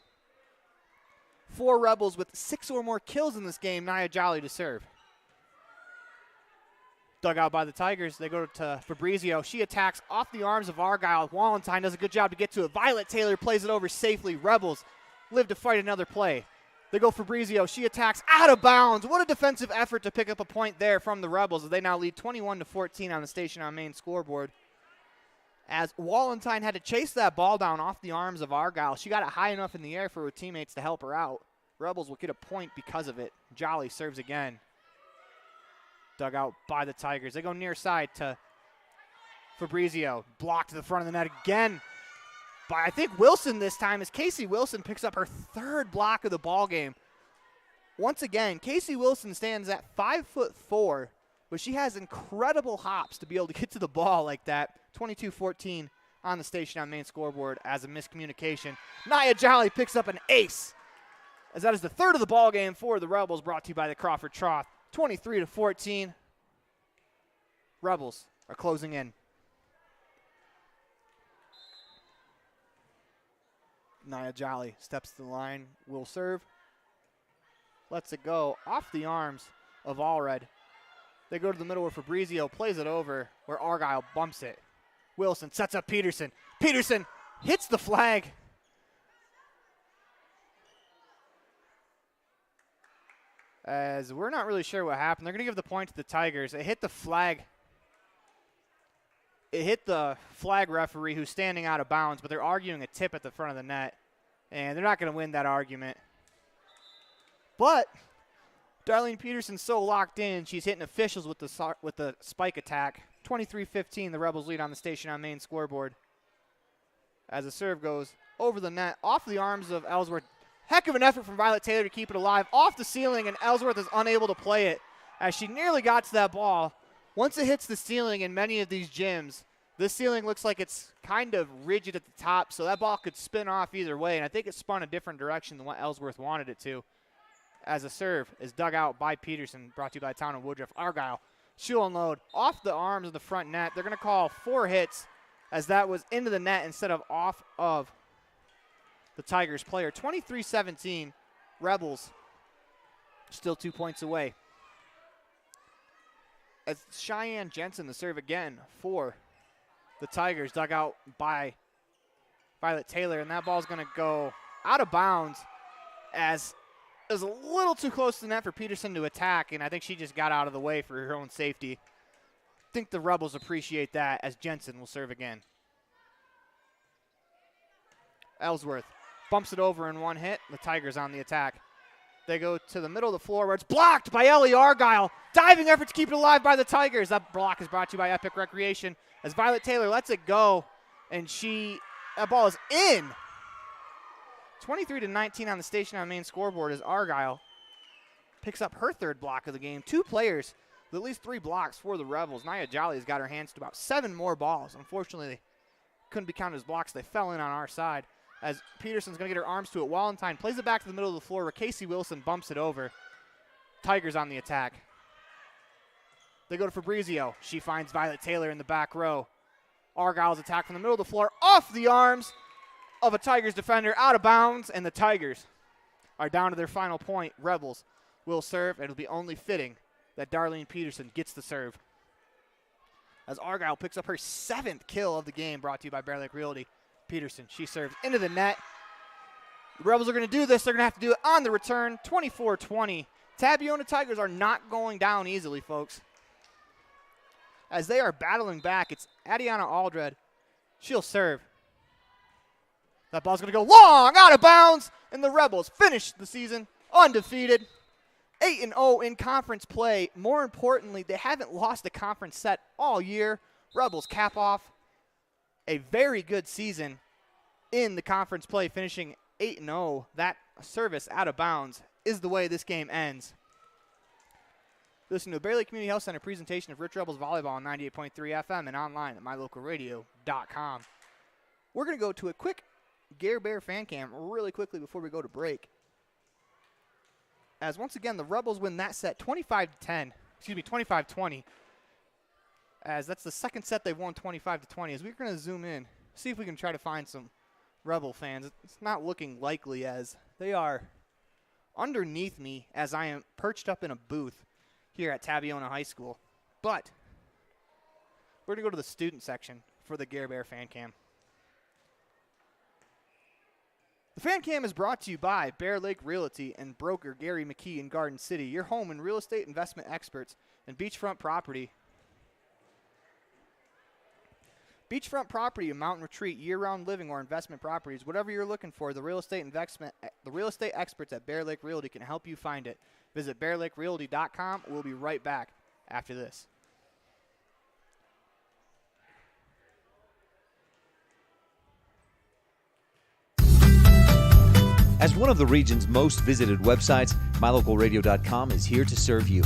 4 Rebels with 6 or more kills in this game. Nia Jolly to serve. Dug out by the Tigers. They go to Fabrizio. She attacks off the arms of Argyle. Walentine does a good job to get to it. Violet Taylor plays it over safely. Rebels live to fight another play. They go Fabrizio. She attacks out of bounds. What a defensive effort to pick up a point there from the Rebels, as they now lead 21-14 on the station on main scoreboard. As Walentine had to chase that ball down off the arms of Argyle. She got it high enough in the air for her teammates to help her out. Rebels will get a point because of it. Jolly serves again. Dug out by the Tigers. They go near side to Fabrizio. Blocked to the front of the net again by, I think, Wilson this time, as Casey Wilson picks up her 3rd block of the ball game. Once again, Casey Wilson stands at 5'4", but she has incredible hops to be able to get to the ball like that. 22-14 on the station on main scoreboard as a miscommunication. Nia Jolly picks up an ace. as that is the third of the ball game for the Rebels, brought to you by the Crawford Trough. 23-14. Rebels are closing in. Nia Jolly steps to the line, will serve. Lets it go off the arms of Allred. They go to the middle where Fabrizio plays it over, where Argyle bumps it. Wilson sets up Peterson. Peterson hits the flag. As we're not really sure what happened. They're going to give the point to the Tigers. It hit the flag. It hit the flag referee who's standing out of bounds, but they're arguing a tip at the front of the net. And they're not going to win that argument. But Darlene Peterson's so locked in, she's hitting officials with the spike attack. 23-15, the Rebels lead on the station on main scoreboard. As the serve goes over the net, off the arms of Ellsworth. Heck of an effort from Violet Taylor to keep it alive. Off the ceiling, and Ellsworth is unable to play it as she nearly got to that ball. Once it hits the ceiling in many of these gyms, this ceiling looks like it's kind of rigid at the top, so that ball could spin off either way, and I think it spun a different direction than what Ellsworth wanted it to. As a serve is dug out by Peterson, brought to you by Town and Woodruff. Argyle, she'll unload off the arms of the front net. They're going to call 4 hits as that was into the net instead of off of the Tigers player. 23-17, Rebels still 2 points away. As Cheyenne Jensen, the serve again for the Tigers, dug out by Violet Taylor, and that ball's going to go out of bounds as it was a little too close to the net for Peterson to attack, and I think she just got out of the way for her own safety. I think the Rebels appreciate that as Jensen will serve again. Ellsworth bumps it over in one hit. The Tigers on the attack. They go to the middle of the floor where it's blocked by Ellie Argyle. Diving effort to keep it alive by the Tigers. That block is brought to you by Epic Recreation as Violet Taylor lets it go, and that ball is in. 23-19 on the station on main scoreboard as Argyle picks up her third block of the game. 2 players with at least 3 blocks for the Rebels. Nia Jolly has got her hands to about 7 more balls. Unfortunately, they couldn't be counted as blocks. They fell in on our side. As Peterson's going to get her arms to it. Wallenstein plays it back to the middle of the floor where Casey Wilson bumps it over. Tigers on the attack. They go to Fabrizio. She finds Violet Taylor in the back row. Argyle's attack from the middle of the floor off the arms of a Tigers defender, out of bounds, and the Tigers are down to their final point. Rebels will serve, and it'll be only fitting that Darlene Peterson gets the serve. As Argyle picks up her 7th kill of the game, brought to you by Bear Lake Realty. Peterson, she serves into the net. The Rebels are going to do this. They're going to have to do it on the return. 24-20. Tabiona Tigers are not going down easily, folks. As they are battling back, it's Adiana Aldred. She'll serve. That ball's going to go long, out of bounds, and the Rebels finish the season undefeated. 8-0 in conference play. More importantly, they haven't lost a conference set all year. Rebels cap off a very good season in the conference play, finishing 8-0. That service out of bounds is the way this game ends. Listen to a Bear Lake Community Health Center presentation of Rich Rebels Volleyball on 98.3 FM and online at mylocalradio.com. We're going to go to a quick Gare Bear fan cam really quickly before we go to break. As once again, the Rebels win that set 25-20. As that's the second set they've won 25-20. As we're going to zoom in, see if we can try to find some Rebel fans. It's not looking likely as they are underneath me as I am perched up in a booth here at Tabiona High School. But we're going to go to the student section for the Gare Bear fan cam. The fan cam is brought to you by Bear Lake Realty and broker Gary McKee in Garden City, your home and real estate investment experts and beachfront property. Beachfront property, a mountain retreat, year-round living, or investment properties, whatever you're looking for, the real estate experts at Bear Lake Realty can help you find it. Visit bearlakerealty.com. We'll be right back after this. As one of the region's most visited websites, mylocalradio.com is here to serve you.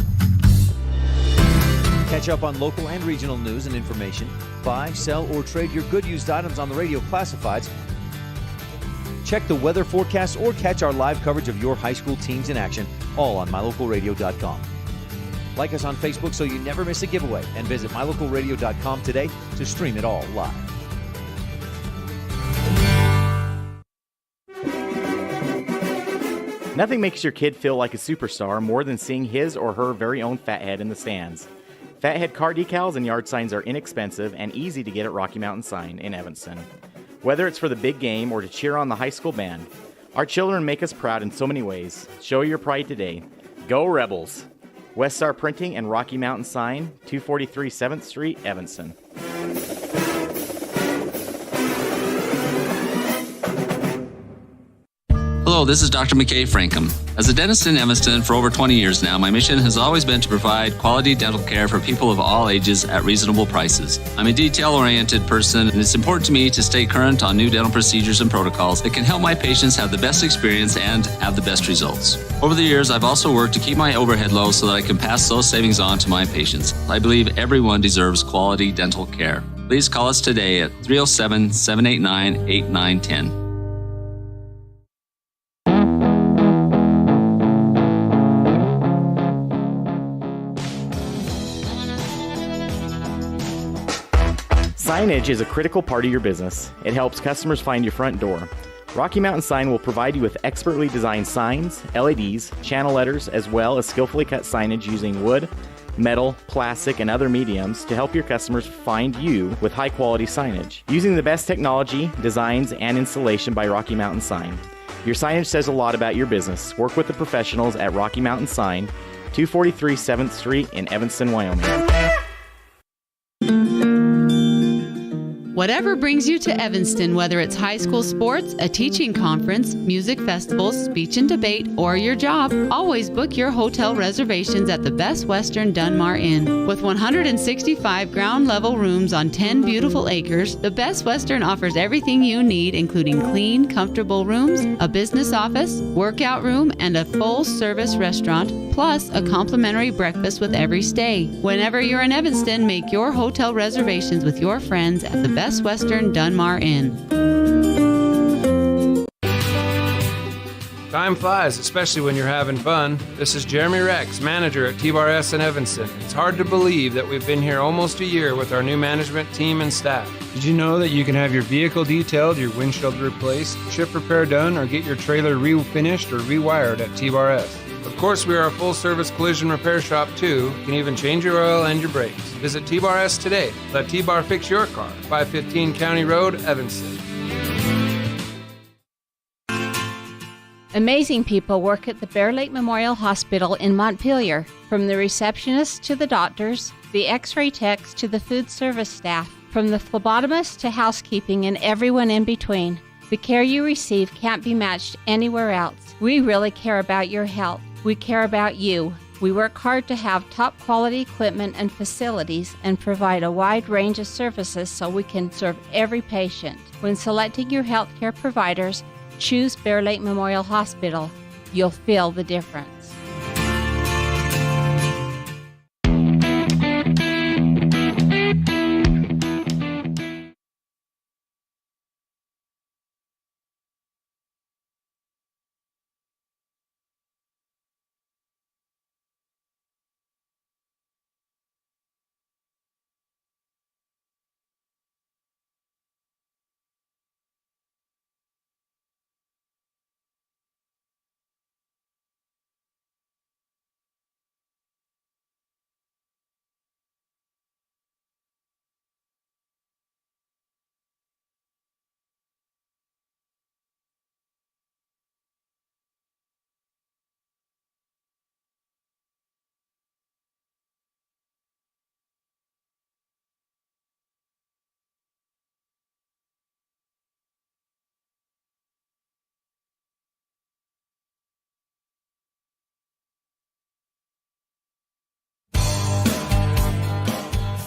Catch up on local and regional news and information. Buy, sell, or trade your good used items on the radio classifieds. Check the weather forecast or catch our live coverage of your high school teams in action, all on mylocalradio.com. Like us on Facebook so you never miss a giveaway, and visit mylocalradio.com today to stream it all live. Nothing makes your kid feel like a superstar more than seeing his or her very own Fathead in the stands. Fathead car decals and yard signs are inexpensive and easy to get at Rocky Mountain Sign in Evanston. Whether it's for the big game or to cheer on the high school band, our children make us proud in so many ways. Show your pride today. Go Rebels! West Star Printing and Rocky Mountain Sign, 243 7th Street, Evanston. Hello, this is Dr. McKay Frankham. As a dentist in Evanston for over 20 years now, my mission has always been to provide quality dental care for people of all ages at reasonable prices. I'm a detail-oriented person, and it's important to me to stay current on new dental procedures and protocols that can help my patients have the best experience and have the best results. Over the years, I've also worked to keep my overhead low so that I can pass those savings on to my patients. I believe everyone deserves quality dental care. Please call us today at 307-789-8910. Signage is a critical part of your business. It helps customers find your front door. Rocky Mountain Sign will provide you with expertly designed signs, LEDs, channel letters, as well as skillfully cut signage using wood, metal, plastic, and other mediums to help your customers find you with high-quality signage. Using the best technology, designs, and installation by Rocky Mountain Sign. Your signage says a lot about your business. Work with the professionals at Rocky Mountain Sign, 243 7th Street in Evanston, Wyoming. Whatever brings you to Evanston, whether it's high school sports, a teaching conference, music festivals, speech and debate, or your job, always book your hotel reservations at the Best Western Dunmar Inn. With 165 ground-level rooms on 10 beautiful acres, the Best Western offers everything you need, including clean, comfortable rooms, a business office, workout room, and a full-service restaurant, plus a complimentary breakfast with every stay. Whenever you're in Evanston, make your hotel reservations with your friends at the Best Western Dunmar Inn. Time flies, especially when you're having fun. This is Jeremy Rex, manager at T-Bar S in Evanston. It's hard to believe that we've been here almost a year with our new management team and staff. Did you know that you can have your vehicle detailed, your windshield replaced, chip repair done, or get your trailer refinished or rewired at T-Bar S? Of course, we are a full-service collision repair shop, too. You can even change your oil and your brakes. Visit T-Bar S today. Let T-Bar fix your car. 515 County Road, Evanston. Amazing people work at the Bear Lake Memorial Hospital in Montpelier. From the receptionists to the doctors, the x-ray techs to the food service staff, from the phlebotomist to housekeeping and everyone in between. The care you receive can't be matched anywhere else. We really care about your health. We care about you. We work hard to have top quality equipment and facilities and provide a wide range of services so we can serve every patient. When selecting your healthcare providers, choose Bear Lake Memorial Hospital. You'll feel the difference.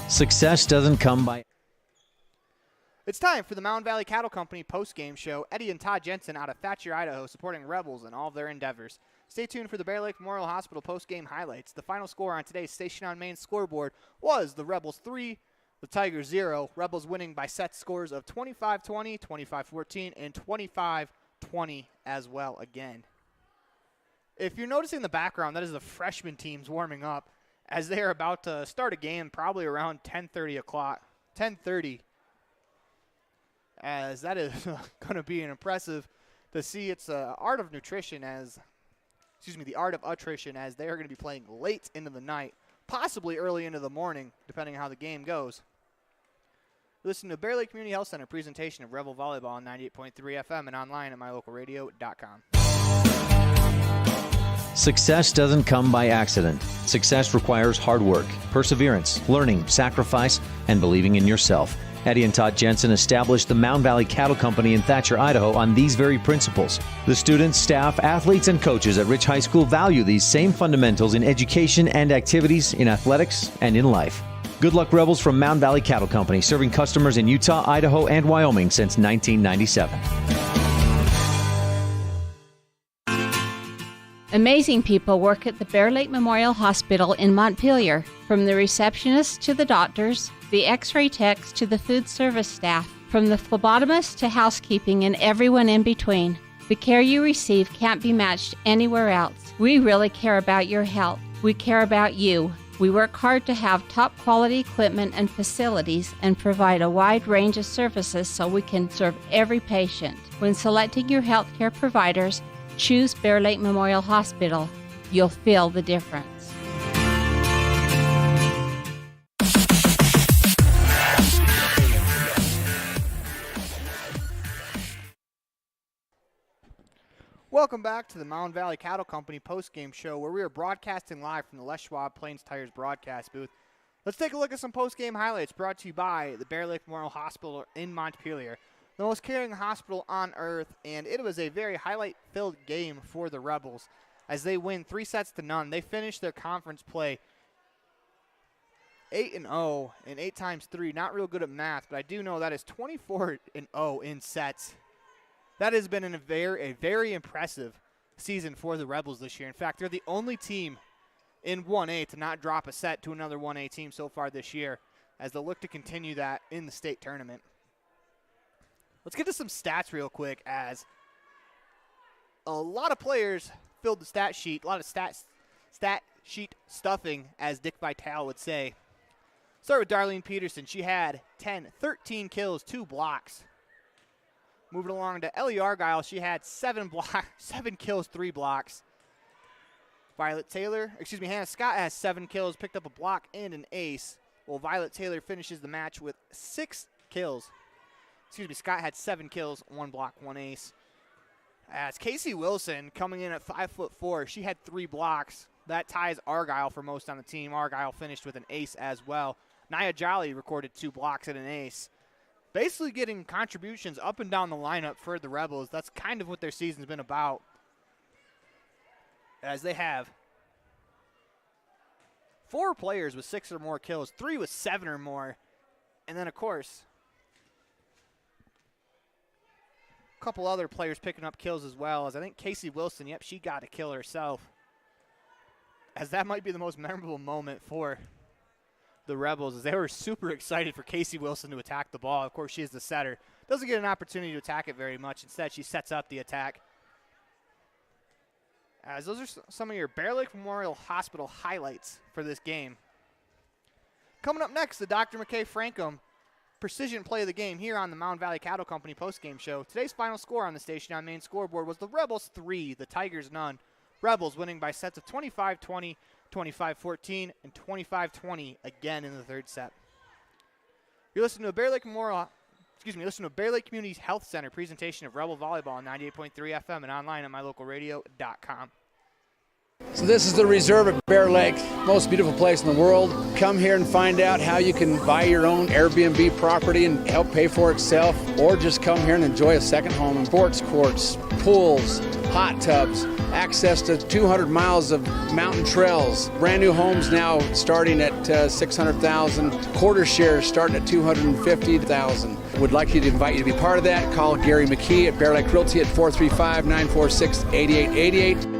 Success doesn't come by... It's time for the Mountain Valley Cattle Company post-game show. Eddie and Todd Jensen out of Thatcher, Idaho, supporting Rebels in all of their endeavors. Stay tuned for the Bear Lake Memorial Hospital post-game highlights. The final score on today's Station on Main scoreboard was the Rebels 3, the Tigers 0. Rebels winning by set scores of 25-20, 25-14, and 25-12. 20 as well again. If you're noticing in the background, that is the freshman teams warming up as they are about to start a game probably around 10:30, as that is going to be an impressive to see. It's the art of attrition as they are going to be playing late into the night, possibly early into the morning, depending on how the game goes. Listen to Bear Lake Community Health Center presentation of Rebel Volleyball on 98.3 FM and online at mylocalradio.com. Success doesn't come by accident. Success requires hard work, perseverance, learning, sacrifice, and believing in yourself. Eddie and Todd Jensen established the Mound Valley Cattle Company in Thatcher, Idaho on these very principles. The students, staff, athletes, and coaches at Rich High School value these same fundamentals in education and activities, in athletics, and in life. Good luck, Rebels, from Mound Valley Cattle Company, serving customers in Utah, Idaho, and Wyoming since 1997. Amazing people work at the Bear Lake Memorial Hospital in Montpelier, from the receptionists to the doctors, the x-ray techs to the food service staff, from the phlebotomist to housekeeping and everyone in between. The care you receive can't be matched anywhere else. We really care about your health. We care about you. We work hard to have top quality equipment and facilities and provide a wide range of services so we can serve every patient. When selecting your healthcare providers, choose Bear Lake Memorial Hospital. You'll feel the difference. Welcome back to the Mound Valley Cattle Company postgame show, where we are broadcasting live from the Les Schwab Plains Tires broadcast booth. Let's take a look at some postgame highlights brought to you by the Bear Lake Memorial Hospital in Montpelier, the most caring hospital on earth, and it was a very highlight-filled game for the Rebels as they win 3-0. They finished their conference play 8-0 and 8 times 3. Not real good at math, but I do know that is 24-0 in sets. That has been a very impressive season for the Rebels this year. In fact, they're the only team in 1A to not drop a set to another 1A team so far this year, as they'll look to continue that in the state tournament. Let's get to some stats real quick, as a lot of players filled the stat sheet, a lot of stat sheet stuffing, as Dick Vitale would say. Start with Darlene Peterson. She had 13 kills, 2 blocks. Moving along to Ellie Argyle, she had 7 kills, 3 blocks. Hannah Scott has 7 kills, picked up a block and an ace, while Violet Taylor finishes the match with 6 kills. Scott had 7 kills, 1 block, 1 ace. As Casey Wilson, coming in at 5'4", she had 3 blocks. That ties Argyle for most on the team. Argyle finished with an ace as well. Nia Jolly recorded 2 blocks and an ace. Basically getting contributions up and down the lineup for the Rebels. That's kind of what their season's been about, as they have 4 players with 6 or more kills, 3 with 7 or more, and then, of course, a couple other players picking up kills as well, as I think Casey Wilson, she got a kill herself, as that might be the most memorable moment for the Rebels, as they were super excited for Casey Wilson to attack the ball. Of course, she is the setter. Doesn't get an opportunity to attack it very much. Instead, she sets up the attack. As those are some of your Bear Lake Memorial Hospital highlights for this game. Coming up next, the Dr. McKay Frankum precision play of the game here on the Mound Valley Cattle Company postgame show. Today's final score on the Station on Main scoreboard was the Rebels 3, the Tigers none. Rebels winning by sets of 25-20, 25-14, and 25-20 again in the third set. You're listening to a Bear Lake Community Health Center presentation of Rebel Volleyball on 98.3 FM and online at mylocalradio.com. So this is the Reserve at Bear Lake, most beautiful place in the world. Come here and find out how you can buy your own Airbnb property and help pay for itself, or just come here and enjoy a second home in sports courts, pools, hot tubs, access to 200 miles of mountain trails, brand new homes now starting at $600,000, quarter shares starting at $250,000. Would like you to invite you to be part of that. Call Gary McKee at Bear Lake Realty at 435-946-8888.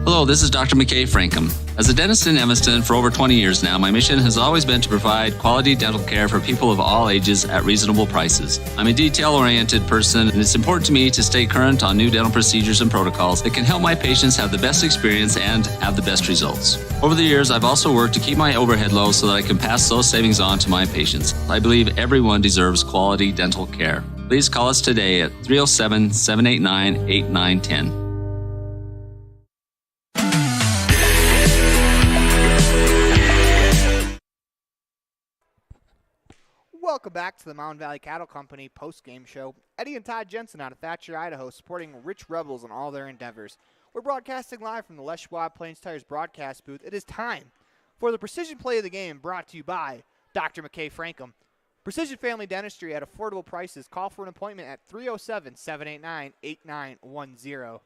Hello, this is Dr. McKay Frankum. As a dentist in Evanston for over 20 years now, my mission has always been to provide quality dental care for people of all ages at reasonable prices. I'm a detail-oriented person, and it's important to me to stay current on new dental procedures and protocols that can help my patients have the best experience and have the best results. Over the years, I've also worked to keep my overhead low so that I can pass those savings on to my patients. I believe everyone deserves quality dental care. Please call us today at 307-789-8910. Welcome back to the Mountain Valley Cattle Company post-game show. Eddie and Todd Jensen out of Thatcher, Idaho, supporting Rich Rebels in all their endeavors. We're broadcasting live from the Les Schwab Plains Tires broadcast booth. It is time for the Precision Play of the Game, brought to you by Dr. McKay Frankum. Precision Family Dentistry at affordable prices. Call for an appointment at 307-789-8910.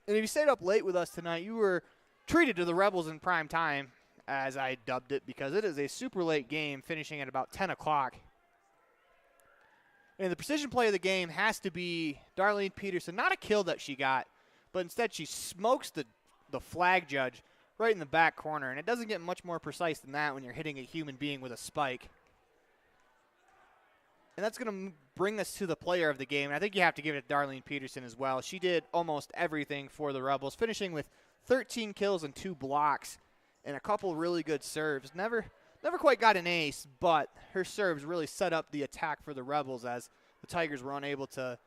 And if you stayed up late with us tonight, you were treated to the Rebels in prime time, as I dubbed it, because it is a super late game finishing at about 10 o'clock. And the precision play of the game has to be Darlene Peterson. Not a kill that she got, but instead she smokes the flag judge right in the back corner. And it doesn't get much more precise than that when you're hitting a human being with a spike. And that's going to bring us to the player of the game. And I think you have to give it to Darlene Peterson as well. She did almost everything for the Rebels, finishing with 13 kills and 2 blocks. And a couple really good serves. Never quite got an ace, but her serves really set up the attack for the Rebels as the Tigers were unable to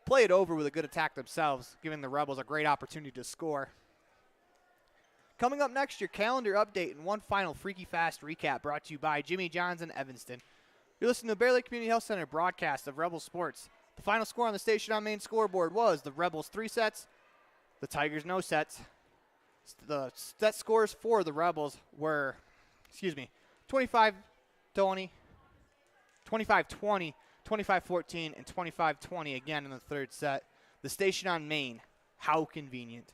play it over with a good attack themselves, giving the Rebels a great opportunity to score. Coming up next, your calendar update and one final Freaky Fast recap brought to you by Jimmy John's in Evanston. You're listening to the Bear Lake Community Health Center broadcast of Rebels Sports. The final score on the station on main scoreboard was the Rebels 3 sets, the Tigers no sets. The set scores for the Rebels were, 25-20, 25-20, 25-14, and 25-20 again in the third set. The station on Main, how convenient.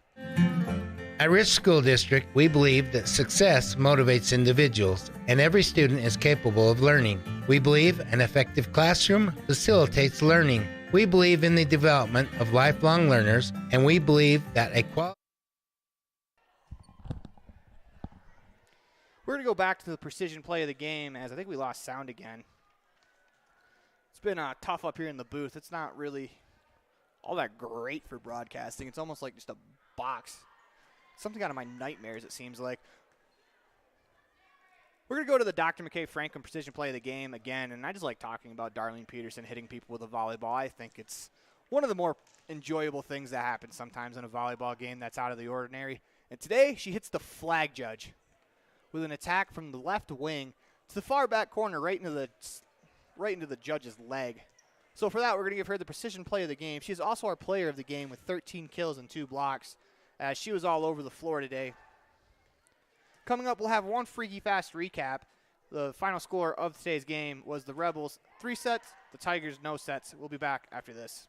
At Rich School District, we believe that success motivates individuals, and every student is capable of learning. We believe an effective classroom facilitates learning. We believe in the development of lifelong learners, and we believe that a quality. We're going to go back to the precision play of the game, as I think we lost sound again. It's been tough up here in the booth. It's not really all that great for broadcasting. It's almost like just a box. Something out of my nightmares, it seems like. We're going to go to the Dr. McKay Franklin precision play of the game again, and I just like talking about Darlene Peterson hitting people with a volleyball. I think it's one of the more enjoyable things that happens sometimes in a volleyball game that's out of the ordinary. And today, she hits the flag judge with an attack from the left wing to the far back corner, right into the judge's leg. So for that, we're going to give her the precision play of the game. She is also our player of the game with 13 kills and 2 blocks, as she was all over the floor today. Coming up, we'll have one Freaky Fast recap. The final score of today's game was the Rebels 3 sets, the Tigers no sets. We'll be back after this.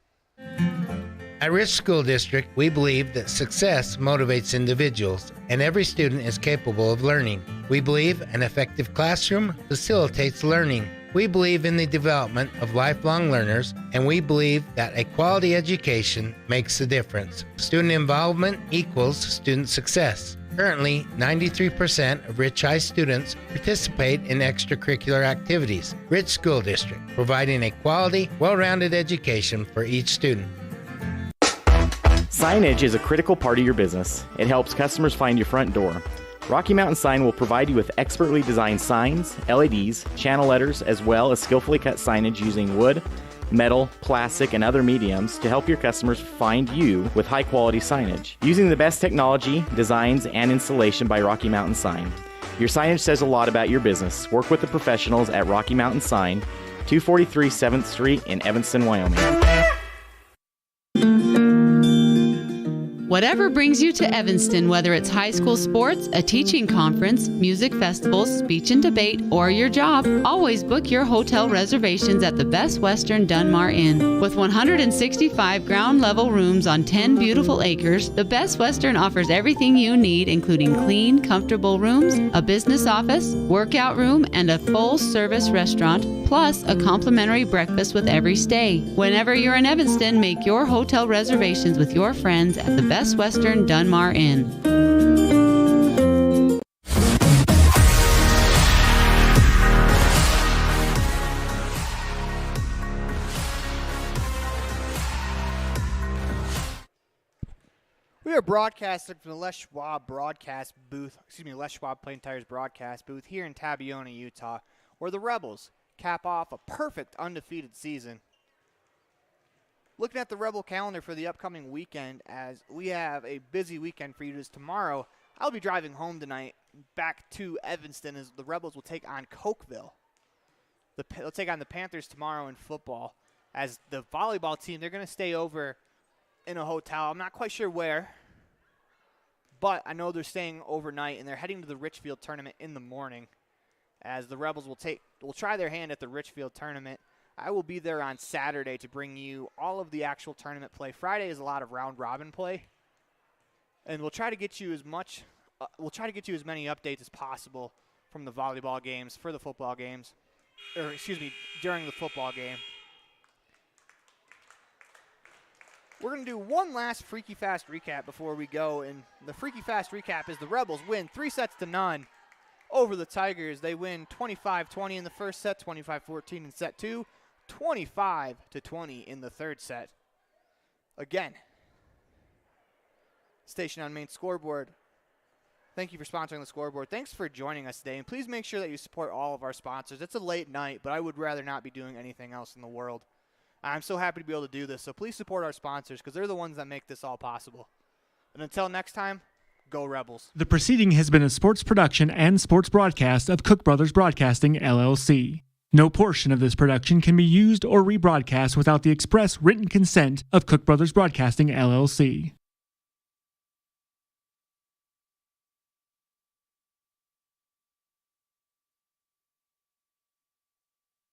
At Rich School District, we believe that success motivates individuals, and every student is capable of learning. We believe an effective classroom facilitates learning. We believe in the development of lifelong learners, and we believe that a quality education makes a difference. Student involvement equals student success. Currently, 93% of Rich High students participate in extracurricular activities. Rich School District, providing a quality, well-rounded education for each student. Signage is a critical part of your business. It helps customers find your front door. Rocky Mountain Sign will provide you with expertly designed signs, LEDs, channel letters, as well as skillfully cut signage using wood, metal, plastic, and other mediums to help your customers find you with high-quality signage. Using the best technology, designs, and installation by Rocky Mountain Sign. Your signage says a lot about your business. Work with the professionals at Rocky Mountain Sign, 243 7th Street in Evanston, Wyoming. Whatever brings you to Evanston, whether it's high school sports, a teaching conference, music festivals, speech and debate, or your job, always book your hotel reservations at the Best Western Dunmar Inn. With 165 ground-level rooms on 10 beautiful acres, the Best Western offers everything you need, including clean, comfortable rooms, a business office, workout room, and a full-service restaurant, plus a complimentary breakfast with every stay. Whenever you're in Evanston, make your hotel reservations with your friends at the Best Western Dunmar Inn. We are broadcasting from the Les Schwab Plain Tires broadcast booth here in Tabiona, Utah, where the Rebels cap off a perfect undefeated season. Looking at the Rebel calendar for the upcoming weekend, as we have a busy weekend for you. As tomorrow, I'll be driving home tonight back to Evanston as the Rebels will take on Cokeville. They'll take on the Panthers tomorrow in football. As the volleyball team, they're going to stay over in a hotel. I'm not quite sure where, but I know they're staying overnight, and they're heading to the Richfield tournament in the morning. As the Rebels will try their hand at the Richfield tournament. I will be there on Saturday to bring you all of the actual tournament play. Friday is a lot of round-robin play, and we'll try to get you as many updates as possible from the volleyball games for the football games, during the football game. We're going to do one last Freaky Fast recap before we go, and the Freaky Fast recap is the Rebels win 3-0 over the Tigers. They win 25-20 in the first set, 25-14 in set 2, 25-20 in the third set. Again, station on main scoreboard. Thank you for sponsoring the scoreboard. Thanks for joining us today, and please make sure that you support all of our sponsors. It's a late night, but I would rather not be doing anything else in the world. I'm so happy to be able to do this, so please support our sponsors because they're the ones that make this all possible. And until next time, go Rebels. The proceeding has been a sports production and sports broadcast of Cook Brothers Broadcasting, LLC. No portion of this production can be used or rebroadcast without the express written consent of Cook Brothers Broadcasting, LLC.